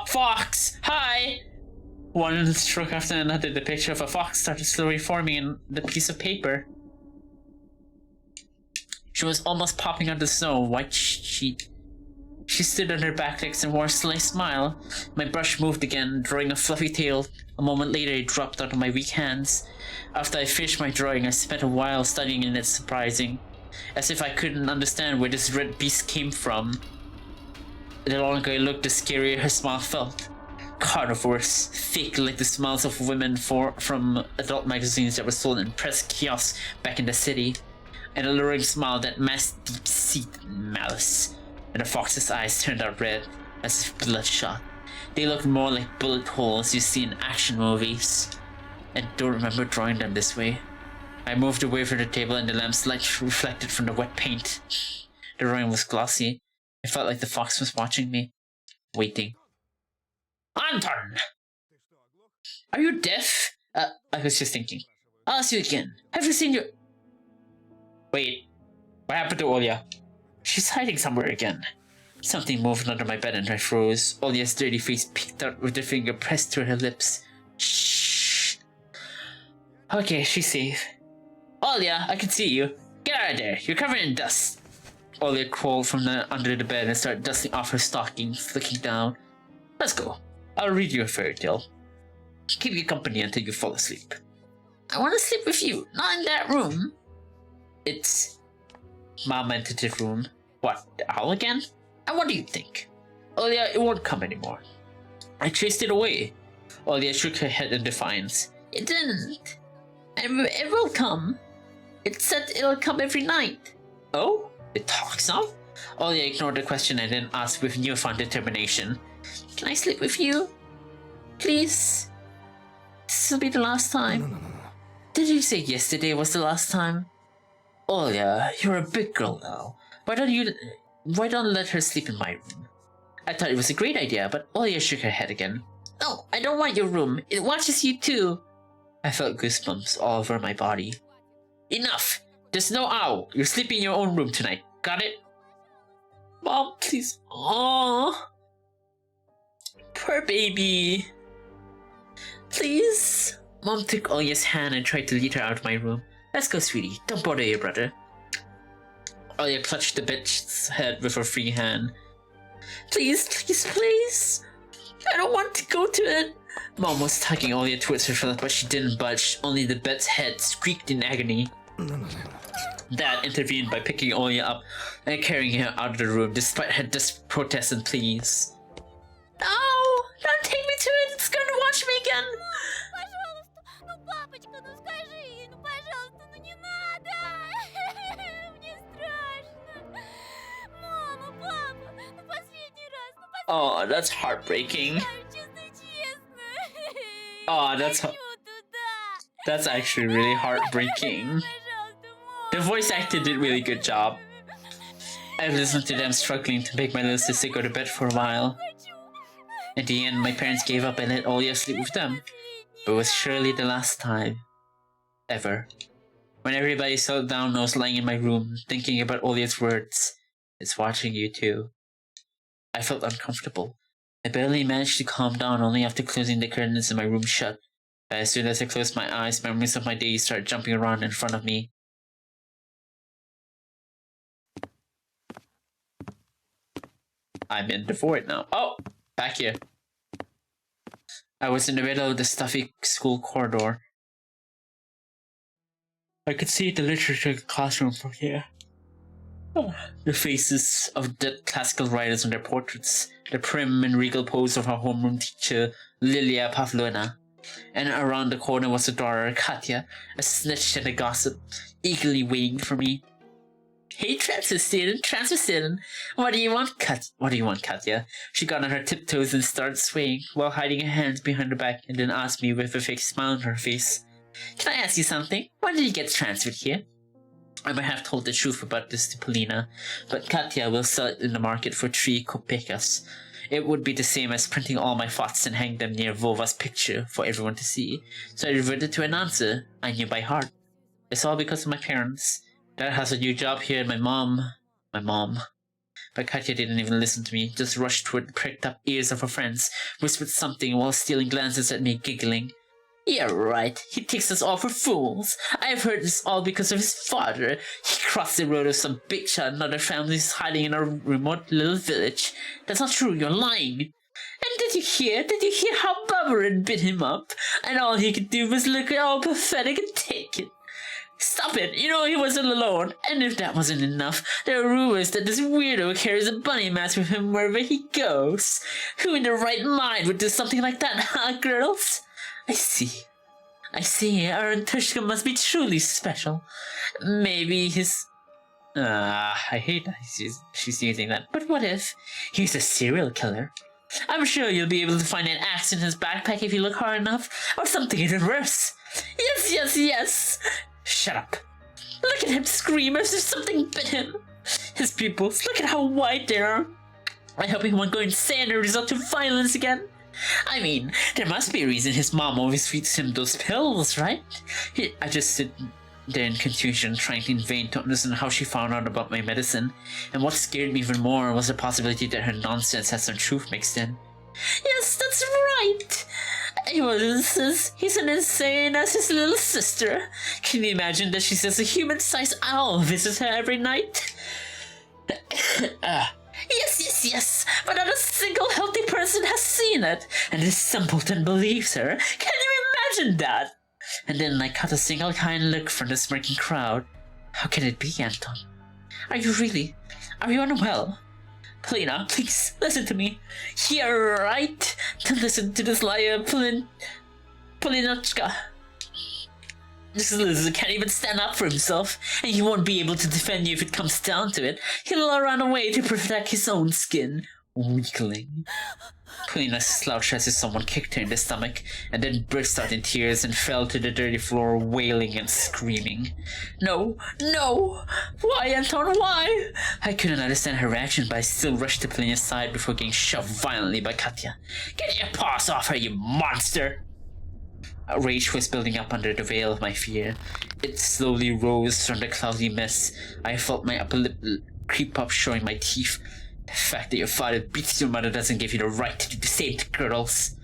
Fox, hi! One stroke after another, the picture of a fox started slowly forming in the piece of paper. She was almost popping out the snow, white sheet. She stood on her back legs and wore a sly smile. My brush moved again, drawing a fluffy tail. A moment later, it dropped out of my weak hands. After I finished my drawing, I spent a while studying it, surprising. As if I couldn't understand where this red beast came from. The longer I looked, the scarier her smile felt. Carnivores, fake like the smiles of women from adult magazines that were sold in press kiosks back in the city. An alluring smile that masked deep-seated malice. And the fox's eyes turned out red, as if bloodshot. They looked more like bullet holes you see in action movies. I don't remember drawing them this way. I moved away from the table and the lamp's light reflected from the wet paint. The drawing was glossy. I felt like the fox was watching me, waiting. Anton! Are you deaf? I was just thinking. I'll ask you again. Have you seen your... Wait. What happened to Olya? She's hiding somewhere again. Something moved under my bed and I froze. Olya's dirty face peeked out with her finger pressed to her lips. Shh. Okay, she's safe. Olya, I can see you. Get out of there. You're covered in dust. Olya crawled from under the bed and started dusting off her stockings, looking down. Let's go. I'll read you a fairy tale. Keep you company until you fall asleep. I want to sleep with you, not in that room. It's... Mom entered the room. What, the owl again? And what do you think? Olya, it won't come anymore. I chased it away. Olya shook her head in defiance. It didn't. And it will come. It said it'll come every night. Oh? It talks now? Olya ignored the question and then asked with newfound determination. Can I sleep with you? Please? This will be the last time. No. Did you say yesterday was the last time? Olya, you're a big girl now. Why don't let her sleep in my room? I thought it was a great idea, but Olya shook her head again. No, I don't want your room. It watches you too. I felt goosebumps all over my body. Enough! There's no owl. You're sleeping in your own room tonight. Got it? Mom, please. Aww. Poor baby. Please? Mom took Olya's hand and tried to lead her out of my room. Let's go, sweetie. Don't bother your brother. Olya clutched the bitch's head with her free hand. Please, please, please. I don't want to go to it. Mom was tugging Olya towards her, but she didn't budge. Only the bed's head squeaked in agony. Dad intervened by picking Olya up and carrying her out of the room, despite her desperate protests and pleas. No! Don't take me to it! It's going to watch me again! Oh, that's heartbreaking. Oh, that's actually really heartbreaking. The voice actor did a really good job. I've listened to them struggling to make my little sister go to bed for a while. In the end, my parents gave up and let Olya sleep with them. But it was surely the last time. Ever. When everybody settled down, I was lying in my room, thinking about Olya's words. It's watching you too. I felt uncomfortable. I barely managed to calm down only after closing the curtains in my room shut. But as soon as I closed my eyes, memories of my days started jumping around in front of me. I'm in the void now. Oh! Back here. I was in the middle of the stuffy school corridor. I could see the literature classroom from here. The faces of dead classical writers on their portraits, the prim and regal pose of our homeroom teacher, Lilia Pavlovna. And around the corner was her daughter, Katya, a snitch and a gossip, eagerly waiting for me. Hey, transfer student. What do you want, Katya? She got on her tiptoes and started swaying, while hiding her hands behind her back, and then asked me with a fake smile on her face. Can I ask you something? When did you get transferred here? I might have told the truth about this to Polina, but Katya will sell it in the market for 3 kopekas. It would be the same as printing all my thoughts and hang them near Vova's picture for everyone to see, so I reverted to an answer I knew by heart. It's all because of my parents. Dad has a new job here and my mom. But Katya didn't even listen to me, just rushed toward the pricked up ears of her friends, whispered something while stealing glances at me, giggling. Yeah, right. He takes us all for fools. I've heard this all because of his father. He crossed the road with some big shot and other families hiding in a remote little village. That's not true, you're lying. And did you hear how Bubba had bit him up? And all he could do was look all pathetic and take it. Stop it! You know he wasn't alone. And if that wasn't enough, there are rumors that this weirdo carries a bunny mask with him wherever he goes. Who in their right mind would do something like that, huh, girls? I see. Our Antushka must be truly special. Maybe his... I hate that she's using that. But what if he's a serial killer? I'm sure you'll be able to find an axe in his backpack if you look hard enough. Or something even worse. Yes! Shut up. Look at him scream as if something bit him. His pupils, look at how wide they are. I hope he won't go insane or resort to violence again. I mean, there must be a reason his mom always feeds him those pills, right? I just there in confusion, trying in vain to understand how she found out about my medicine, and what scared me even more was the possibility that her nonsense had some truth mixed in. Yes, that's right! He's an insane as his little sister. Can you imagine that she says a human-sized owl visits her every night? Yes, but not a single healthy person has seen it, and this simpleton believes her. Can you imagine that? And then I caught a single kind look from the smirking crowd. How can it be, Anton? Are you unwell? Polina, please, listen to me. You're right to listen to this liar, Polinochka. This loser can't even stand up for himself, and he won't be able to defend you if it comes down to it. He'll run away to protect his own skin. Weakling. Polina slouched as if someone kicked her in the stomach, and then burst out in tears and fell to the dirty floor, wailing and screaming. No! Why, Anton, why? I couldn't understand her reaction, but I still rushed to Polina's side before getting shoved violently by Katya. Get your paws off her, you monster! Rage was building up under the veil of my fear. It slowly rose from the cloudy mist. I felt my upper lip creep up, showing my teeth. The fact that your father beats your mother doesn't give you the right to do the same to girls.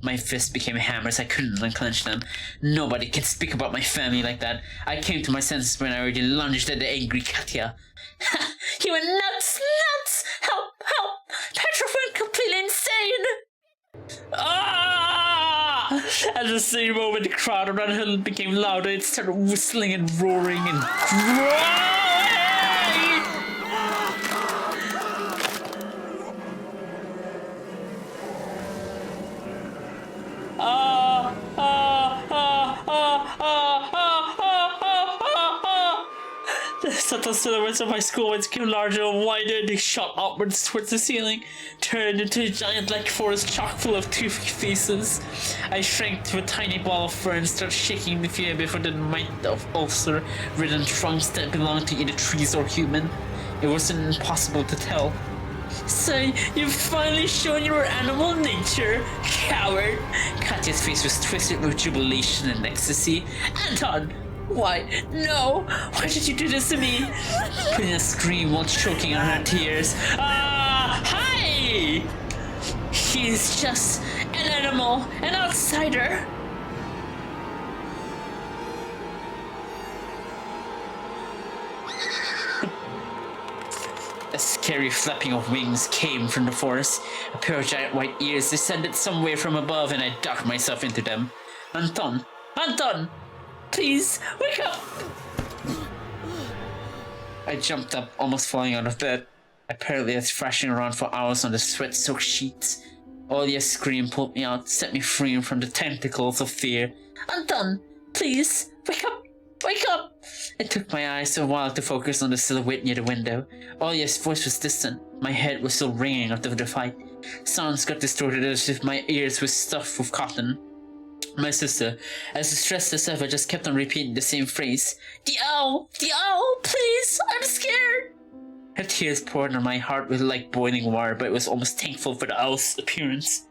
My fists became hammers. I couldn't unclench them. Nobody can speak about my family like that. I came to my senses when I already lunged at the angry Katya. Ha! You went nuts! Help! Petra went completely insane! Ah! At the same moment, the crowd around her became louder. It started whistling and roaring and growling. The subtle silhouettes of my schoolmates became larger and wider. They shot upwards towards the ceiling, turned into a giant-like forest chock full of toothy faces. I shrank to a tiny ball of fur and started shaking in fear before the might of ulcer-ridden trunks that belonged to either trees or human. It was impossible to tell. Say, you've finally shown your animal nature, coward! Katya's face was twisted with jubilation and ecstasy. Anton! Why? No! Why did you do this to me? Polina screamed while choking on her tears. Hi! He's just an animal, an outsider. A scary flapping of wings came from the forest. A pair of giant white ears descended somewhere from above, and I ducked myself into them. Anton! Please, wake up! I jumped up, almost falling out of bed. Apparently, I was thrashing around for hours on the sweat-soaked sheets. Olia's scream pulled me out, set me free from the tentacles of fear. Anton, please, wake up! Wake up! It took my eyes a while to focus on the silhouette near the window. Olia's voice was distant. My head was still ringing after the fight. Sounds got distorted as if my ears were stuffed with cotton. My sister, as distressed as ever, just kept on repeating the same phrase. The owl, please, I'm scared. Her tears poured on my heart with like boiling water, but it was almost thankful for the owl's appearance.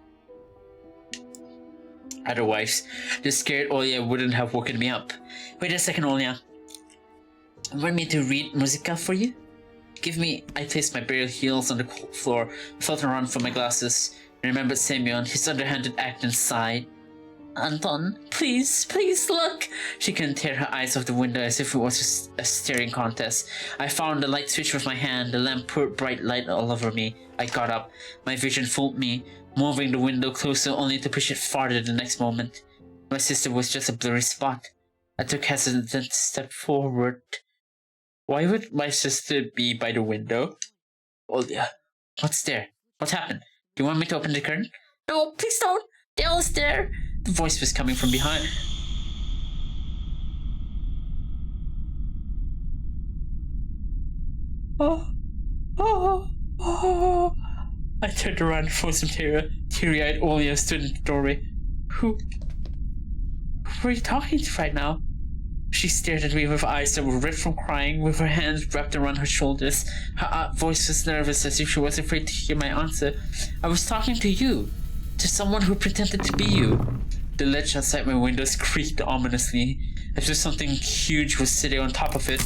Otherwise, the scared Olia wouldn't have woken me up. Wait a second, Olia. Want me to read musica for you? I placed my bare heels on the floor, felt around for my glasses, and remembered Semyon, his underhanded act, and sighed. Anton, please look! She couldn't tear her eyes off the window as if it was a staring contest. I found the light switch with my hand. The lamp poured bright light all over me. I got up. My vision fooled me, moving the window closer only to push it farther the next moment. My sister was just a blurry spot. I took hesitant step forward. Why would my sister be by the window? Olia, what's there? What happened? Do you want me to open the curtain? No, please don't! The owl's there! The voice was coming from behind. I turned around for some terror. Teary-eyed Olia stood in the doorway. Who are you talking to right now? She stared at me with eyes that were red from crying, with her hands wrapped around her shoulders. Her voice was nervous, as if she was afraid to hear my answer. I was talking to you. To someone who pretended to be you. The ledge outside my windows creaked ominously. as if something huge was sitting on top of it.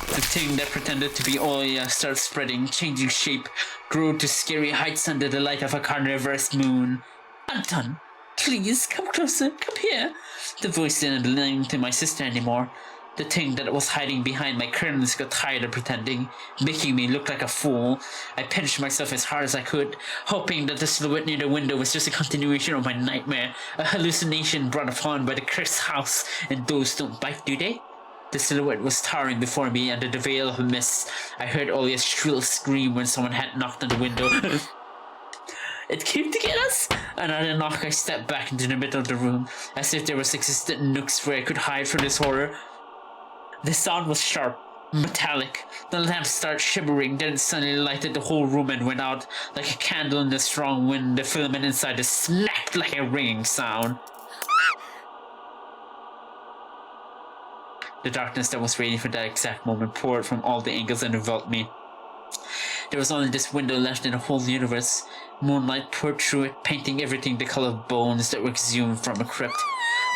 The thing that pretended to be Oya started spreading, changing shape, grew to scary heights under the light of a carnivorous moon. Anton, please, come closer, come here. The voice didn't belong to my sister anymore. The thing that was hiding behind my curtains got tired of pretending, making me look like a fool. I pinched myself as hard as I could, hoping that the silhouette near the window was just a continuation of my nightmare, a hallucination brought upon by the cursed house, and those don't bite, do they? The silhouette was towering before me under the veil of mist. I heard Olia's shrill scream when someone had knocked on the window. It came to get us! Another knock, I stepped back into the middle of the room, as if there was existent nooks where I could hide from this horror. The sound was sharp, metallic. The lamp started shimmering, then it suddenly lighted the whole room and went out. Like a candle in the strong wind, the filament inside it snapped like a ringing sound. The darkness that was waiting for that exact moment poured from all the angles and enveloped me. There was only this window left in the whole universe. Moonlight poured through it, painting everything the color of bones that were exhumed from a crypt.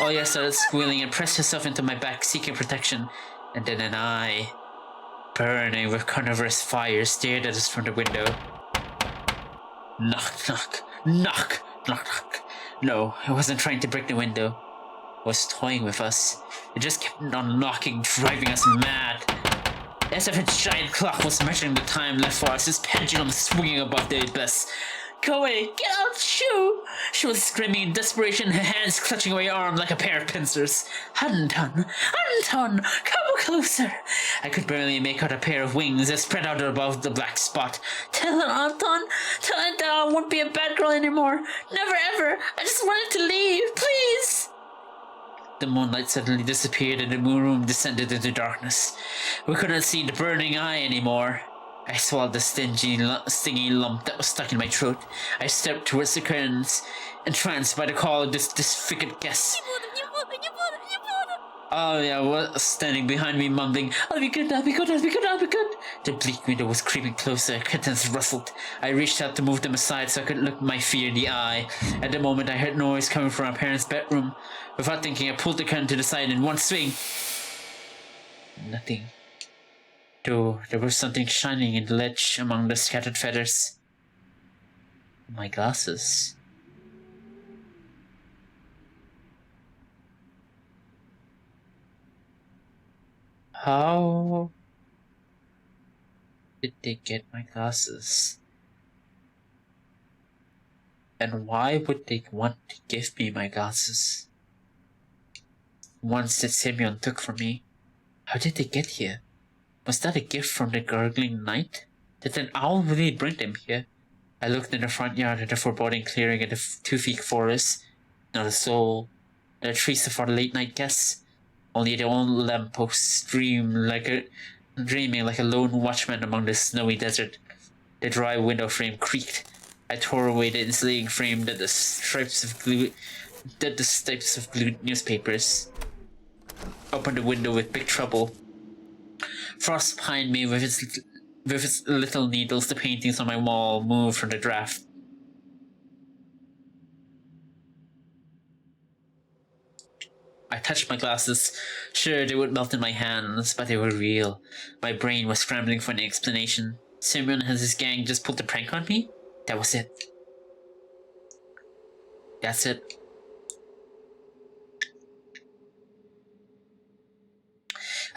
Oya started squealing and pressed herself into my back, seeking protection. And then an eye, burning with carnivorous fire, stared at us from the window. Knock, knock, knock, knock, knock. No, I wasn't trying to break the window. I was toying with us. It just kept on knocking, driving us mad. As if a giant clock was measuring the time left for us, its pendulum swinging above the abyss. Go away! Get out! Shoo! She was screaming in desperation, her hands clutching my arm like a pair of pincers. Anton! Anton! Come closer! I could barely make out a pair of wings that spread out above the black spot. Tell her, Anton! Tell her that I won't be a bad girl anymore! Never ever! I just wanted to leave! Please! The moonlight suddenly disappeared and the moon room descended into darkness. We couldn't see the burning eye anymore. I swallowed the stingy lump that was stuck in my throat. I stepped towards the curtains, entranced by the call of this disfigured guest. Olia was standing behind me, mumbling, I'll be good, I'll be good, I'll be good, I'll be good. The bleak window was creeping closer, curtains rustled. I reached out to move them aside so I could look my fear in the eye. At the moment, I heard noise coming from our parents' bedroom. Without thinking, I pulled the curtain to the side in one swing. Nothing. Though there was something shining in the ledge among the scattered feathers. My glasses. How did they get my glasses? And why would they want to give me my glasses? Ones that Simeon took from me. How did they get here? Was that a gift from the gurgling night? Did an owl really bring them here? I looked in the front yard at the foreboding clearing at the 2 feet forest. Not a soul. Not a trace of our late night guests. Only the old lampposts dreaming like a lone watchman among the snowy desert. The dry window frame creaked. I tore away the insulating frame that the stripes of glued newspapers. Opened the window with big trouble. Frost behind me with its little needles. The paintings on my wall moved from the draft. I touched my glasses. Sure, they would melt in my hands, but they were real. My brain was scrambling for an explanation. Simeon and his gang just pulled a prank on me? That was it. That's it.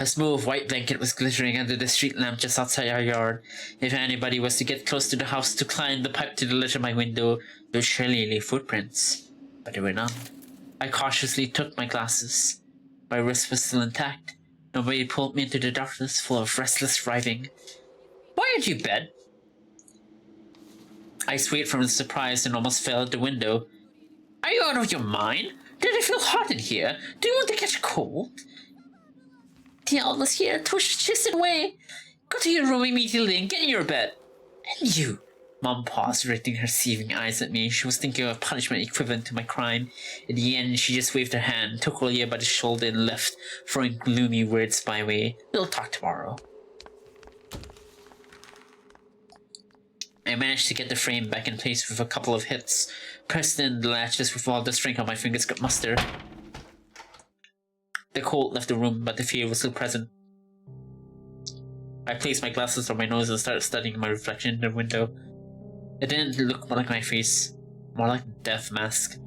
A smooth white blanket was glittering under the street lamp just outside our yard. If anybody was to get close to the house to climb the pipe to the ledge of my window, there would surely leave footprints. But there were none. I cautiously took my glasses. My wrist was still intact. Nobody pulled me into the darkness full of restless writhing. Why aren't you bed? I swayed from the surprise and almost fell out the window. Are you out of your mind? Did it feel hot in here? Do you want to catch a cold? The owl was here, chased it away. Go to your room immediately and get in your bed. And you. Mom paused, directing her seething eyes at me. She was thinking of a punishment equivalent to my crime. In the end, she just waved her hand, took Olia by the shoulder and left, throwing gloomy words my way. We'll talk tomorrow. I managed to get the frame back in place with a couple of hits, pressed in the latches with all the strength on my fingers could muster. The cold left the room, but the fear was still present. I placed my glasses on my nose and started studying my reflection in the window. It didn't look like my face, more like a death mask.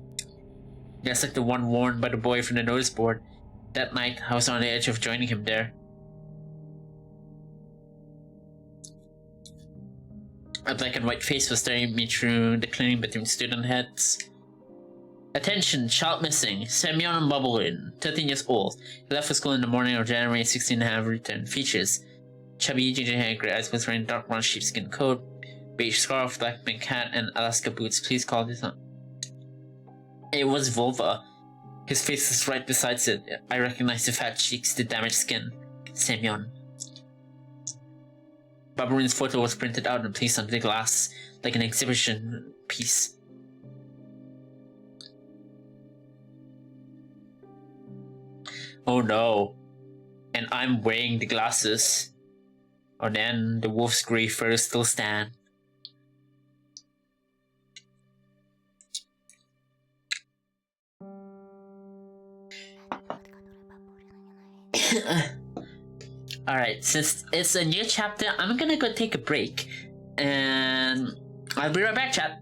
Just like the one worn by the boy from the notice board. That night, I was on the edge of joining him there. A black and white face was staring me through the clearing between student heads. Attention, child missing. Semyon Bubblin, 13 years old. He left for school in the morning of January 16 and have returned. Features: chubby, ginger hair, gray eyes, was wearing dark brown sheepskin coat, beige scarf, black mink hat, and Alaska boots. Please call this on. It was Volva. His face was right beside it. I recognized the fat cheeks, the damaged skin. Semyon. Baburin's photo was printed out and placed on the glass, like an exhibition piece. Oh no. And I'm wearing the glasses. Or then the wolf's grey fur still stand. Alright, since it's a new chapter, I'm gonna go take a break. And I'll be right back, chat.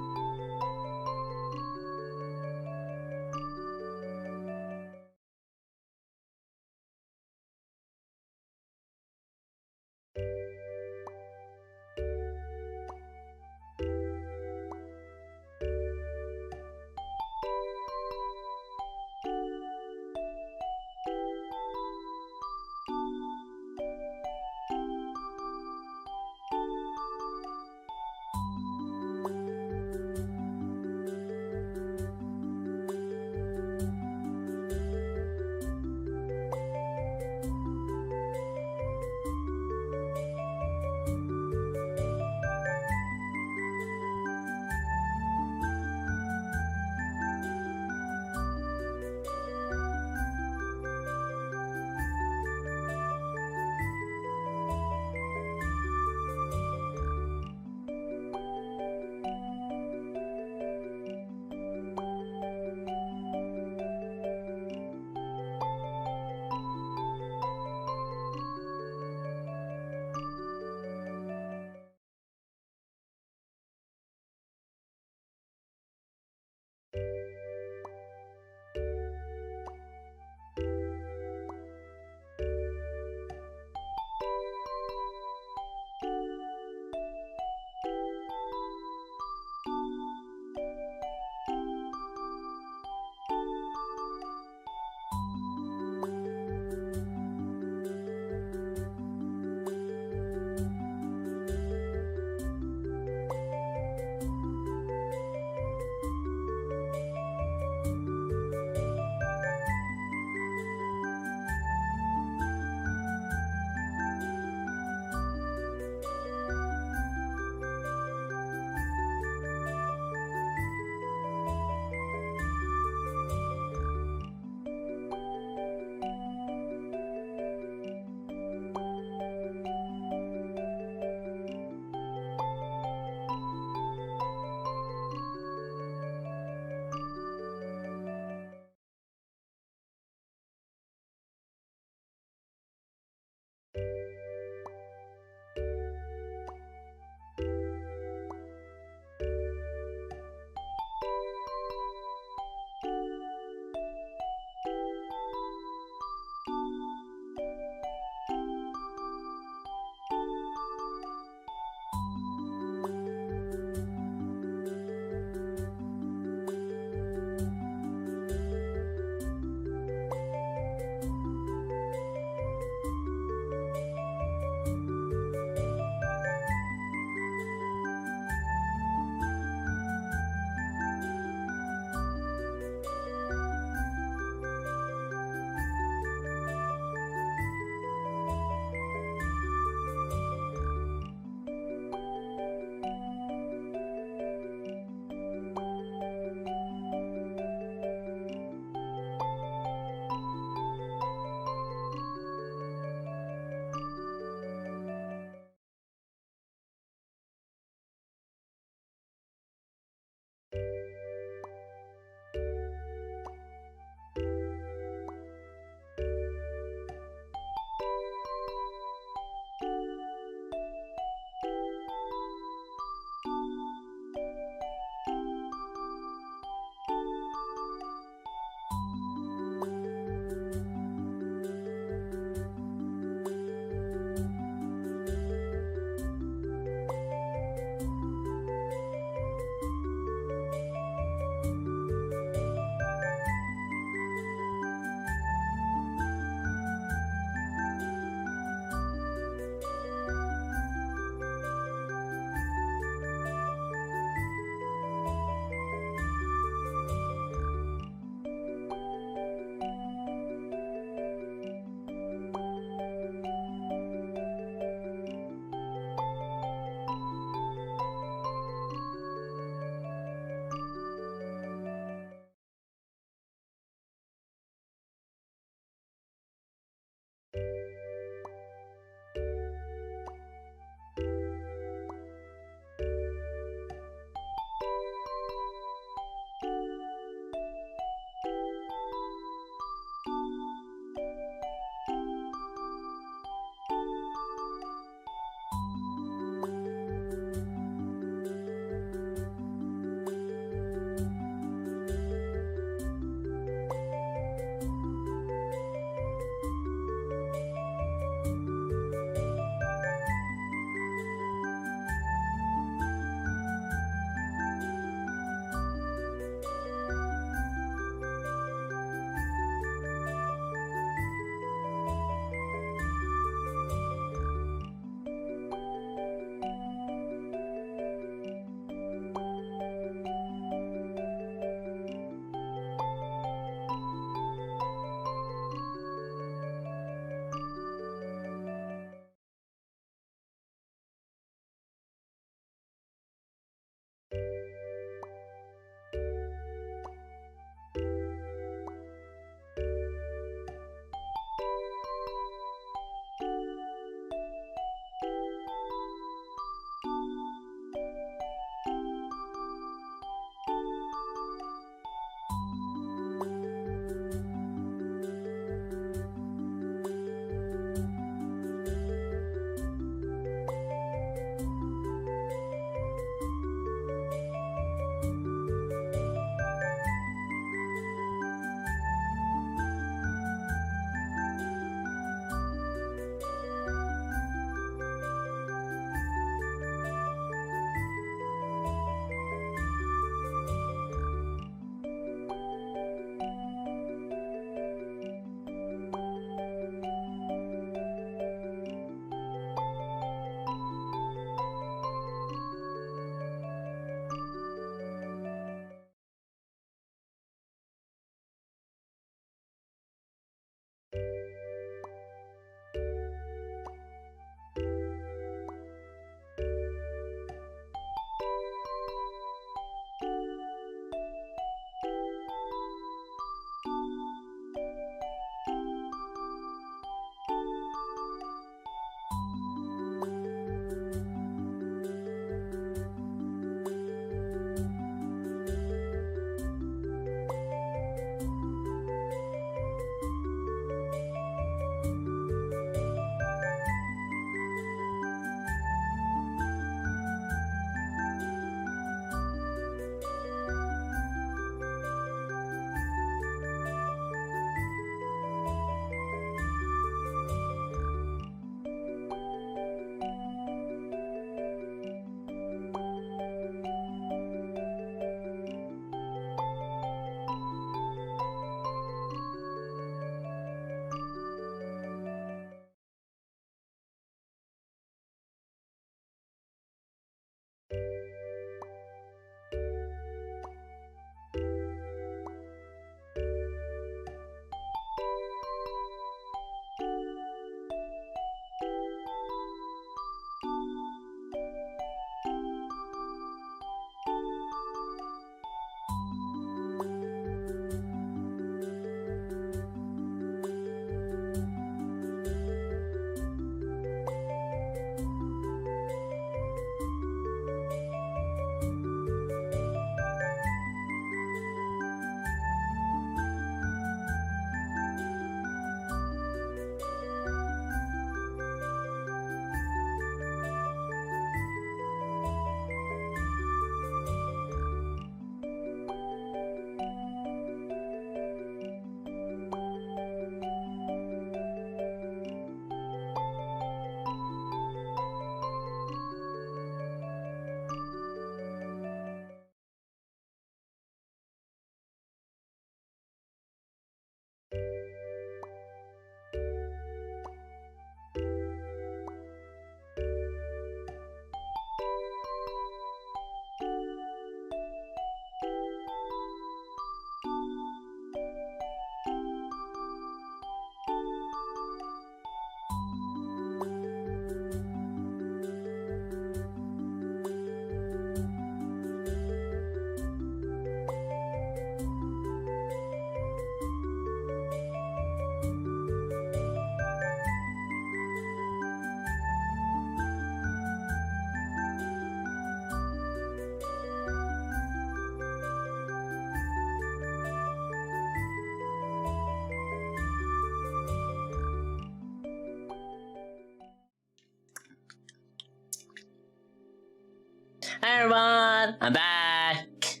Hi everyone, I'm back.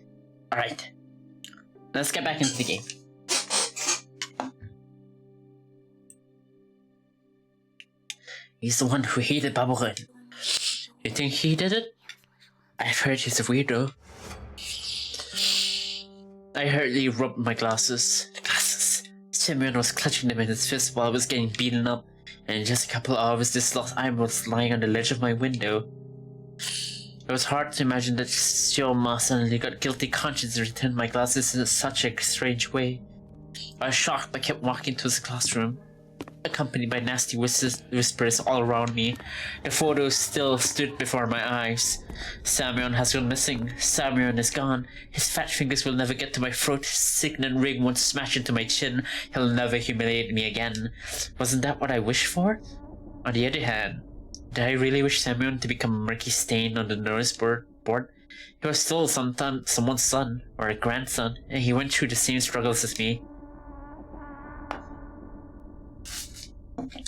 All right, let's get back into the game. He's the one who hated bubblegum. You think he did it? I've heard he's a weirdo. I hurriedly rubbed my glasses. Simeon was clutching them in his fist while I was getting beaten up, and in just a couple of hours this lost iron was lying on the ledge of my window. It was hard to imagine that Shioma suddenly got guilty conscience and returned my glasses in such a strange way. I was shocked but kept walking towards the classroom, accompanied by nasty whispers all around me. The photos still stood before my eyes. Samyon has gone missing. Samyon is gone. His fat fingers will never get to my throat. His signet ring won't smash into my chin. He'll never humiliate me again. Wasn't that what I wished for? On the other hand, did I really wish Samyon to become a murky stain on the notice board? He was still someone's son, or a grandson, and he went through the same struggles as me.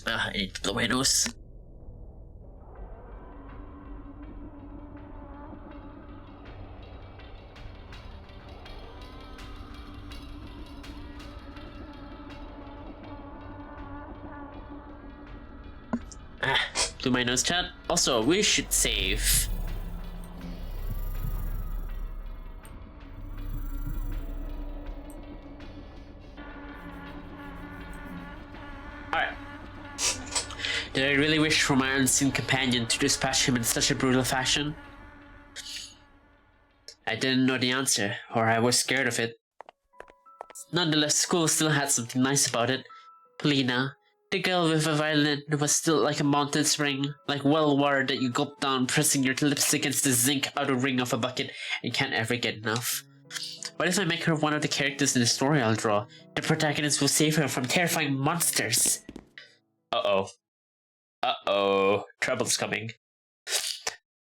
I need to blow my nose. Blew my nose, chat. Also, we should save. Alright. Did I really wish for my unseen companion to dispatch him in such a brutal fashion? I didn't know the answer, or I was scared of it. Nonetheless, school still had something nice about it. Polina, the girl with a violin, was still like a mountain spring, like well water that you gulp down, pressing your lips against the zinc outer ring of a bucket and can't ever get enough. What if I make her one of the characters in the story I'll draw? The protagonist will save her from terrifying monsters. Uh-oh. Uh-oh. Trouble's coming.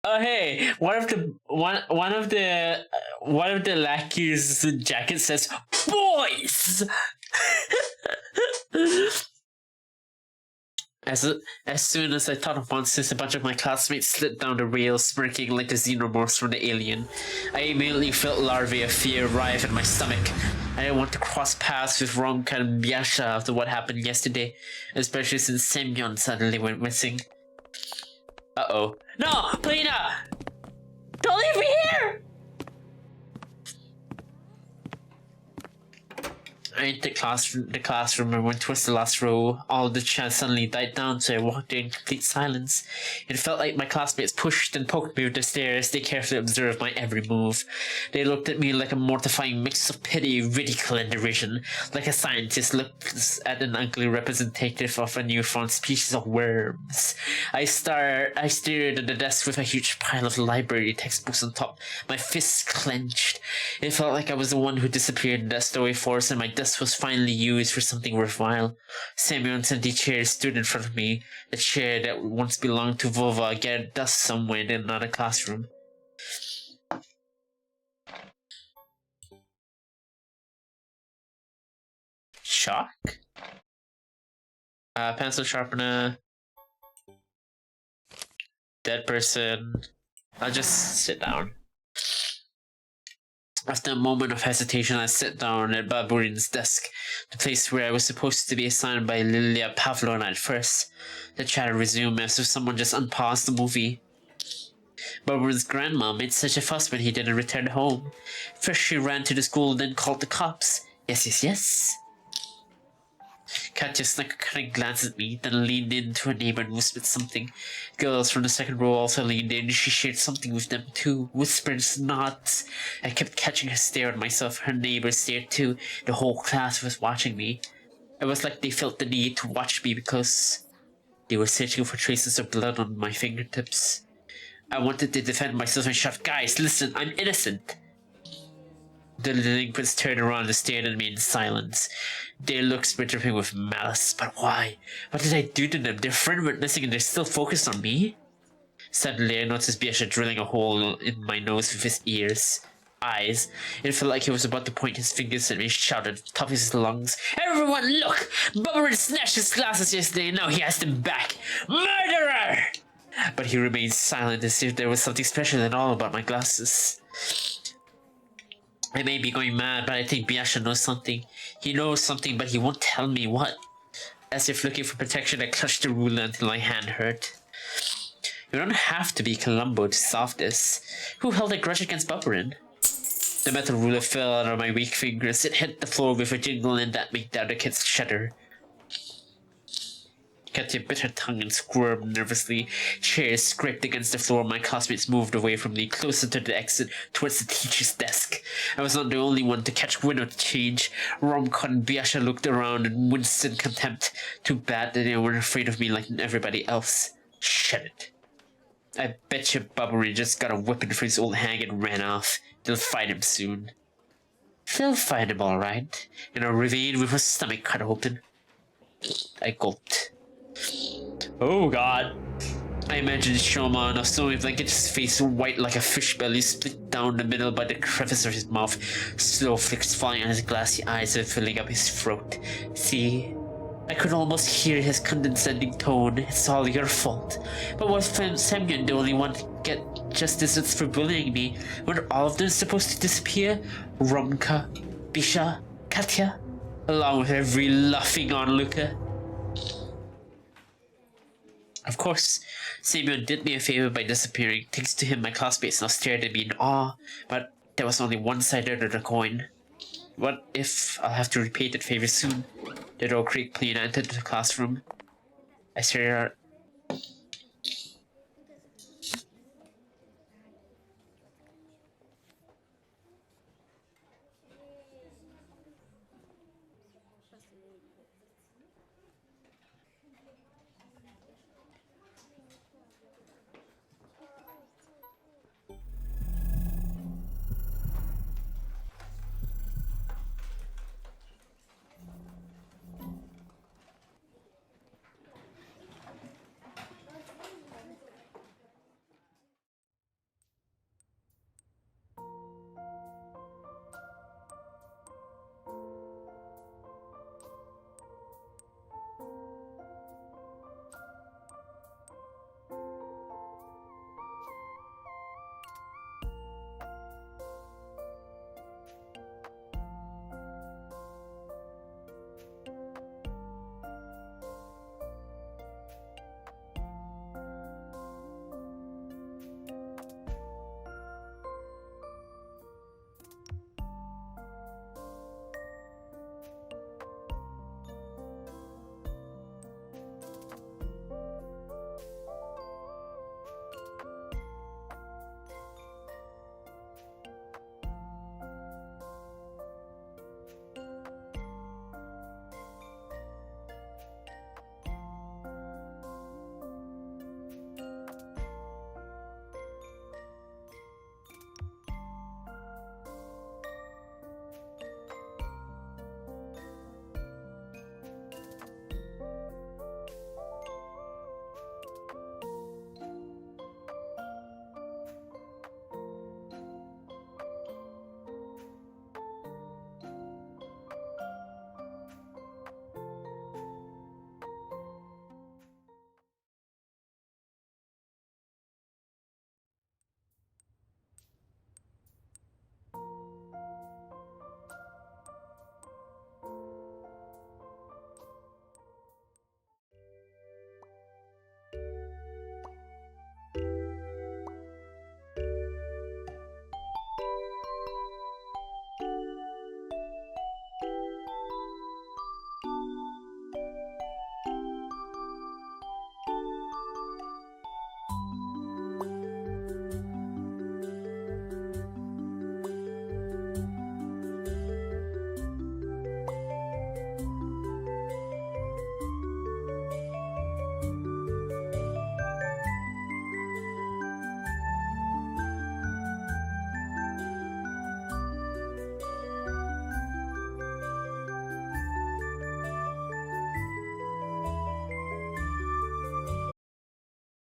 Oh hey, one of the lackeys' jacket says boys. As soon as I thought of monsters, a bunch of my classmates slid down the rail, smirking like the xenomorphs from the Alien. I immediately felt larvae of fear rife in my stomach. I didn't want to cross paths with Romka and Biasha after what happened yesterday, especially since Semyon suddenly went missing. Uh-oh. No! Polina! Don't leave me here! I entered the classroom and went towards the last row. All the chant suddenly died down, so I walked there in complete silence. It felt like my classmates pushed and poked me with their stares. They carefully observed my every move. They looked at me like a mortifying mix of pity, ridicule, and derision, like a scientist looks at an ugly representative of a newfound species of worms. I stared at the desk with a huge pile of library textbooks on top, my fists clenched. It felt like I was the one who disappeared in that stowaway force, and my desk was finally used for something worthwhile. Semyon's empty chair stood in front of me, the chair that once belonged to Vova, gathered dust somewhere in another classroom. Shock? Pencil sharpener. Dead person. I'll just sit down. After a moment of hesitation, I sat down at Baburin's desk, the place where I was supposed to be assigned by Lilia Pavlovna at first. The chatter resumed as if someone just unpaused the movie. Baburin's grandma made such a fuss when he didn't return home. First she ran to the school, then called the cops. Yes. Katya snuck a cunning glance at me, then leaned in to her neighbor and whispered something. Girls from the second row also leaned in. She shared something with them too. Whispers, nods. I kept catching her stare at myself. Her neighbors stared too. The whole class was watching me. It was like they felt the need to watch me because they were searching for traces of blood on my fingertips. I wanted to defend myself and shout, "Guys, listen, I'm innocent!" The delinquents turned around and stared at me in silence. Their looks were dripping with malice. But why? What did I do to them? Their friend went missing and they're still focused on me? Suddenly I noticed Biasha drilling a hole in my nose with his eyes. It felt like he was about to point his fingers at me, shouted at the top of his lungs, "Everyone look! Bubberin snatched his glasses yesterday and now he has them back! Murderer!" But he remained silent as if there was something special at all about my glasses. I may be going mad, but I think Biasha knows something. He knows something, but he won't tell me what. As if looking for protection, I clutched the ruler until my hand hurt. You don't have to be Columbo to solve this. Who held a grudge against Bubberin? The metal ruler fell out of my weak fingers. It hit the floor with a jingle and that made the other kids shudder. Katya bit her tongue and squirmed nervously. Chairs scraped against the floor. My classmates moved away from me, closer to the exit, towards the teacher's desk. I was not the only one to catch wind of the change. Romcon and Biasha looked around and winced in contempt. Too bad that they weren't afraid of me like everybody else. Shut it. I bet you Bubbery just got a whipping for his old hag and ran off. They'll find him soon. They'll find him all right. In a ravine with his stomach cut open. I gulped. Oh god. I imagined Shoma on a snowy blanket, his face white like a fish belly, split down the middle by the crevice of his mouth, slow flicks falling on his glassy eyes and filling up his throat. See? I could almost hear his condescending tone. It's all your fault. But was Semyon the only one to get justice for bullying me? Weren't all of them supposed to disappear? Romka, Bisha, Katya? Along with every laughing onlooker? Of course, Semyon did me a favor by disappearing. Thanks to him, my classmates now stared at me in awe, but there was only one side of the coin. What if I'll have to repay that favor soon? The door creaked clean and entered the classroom. I stared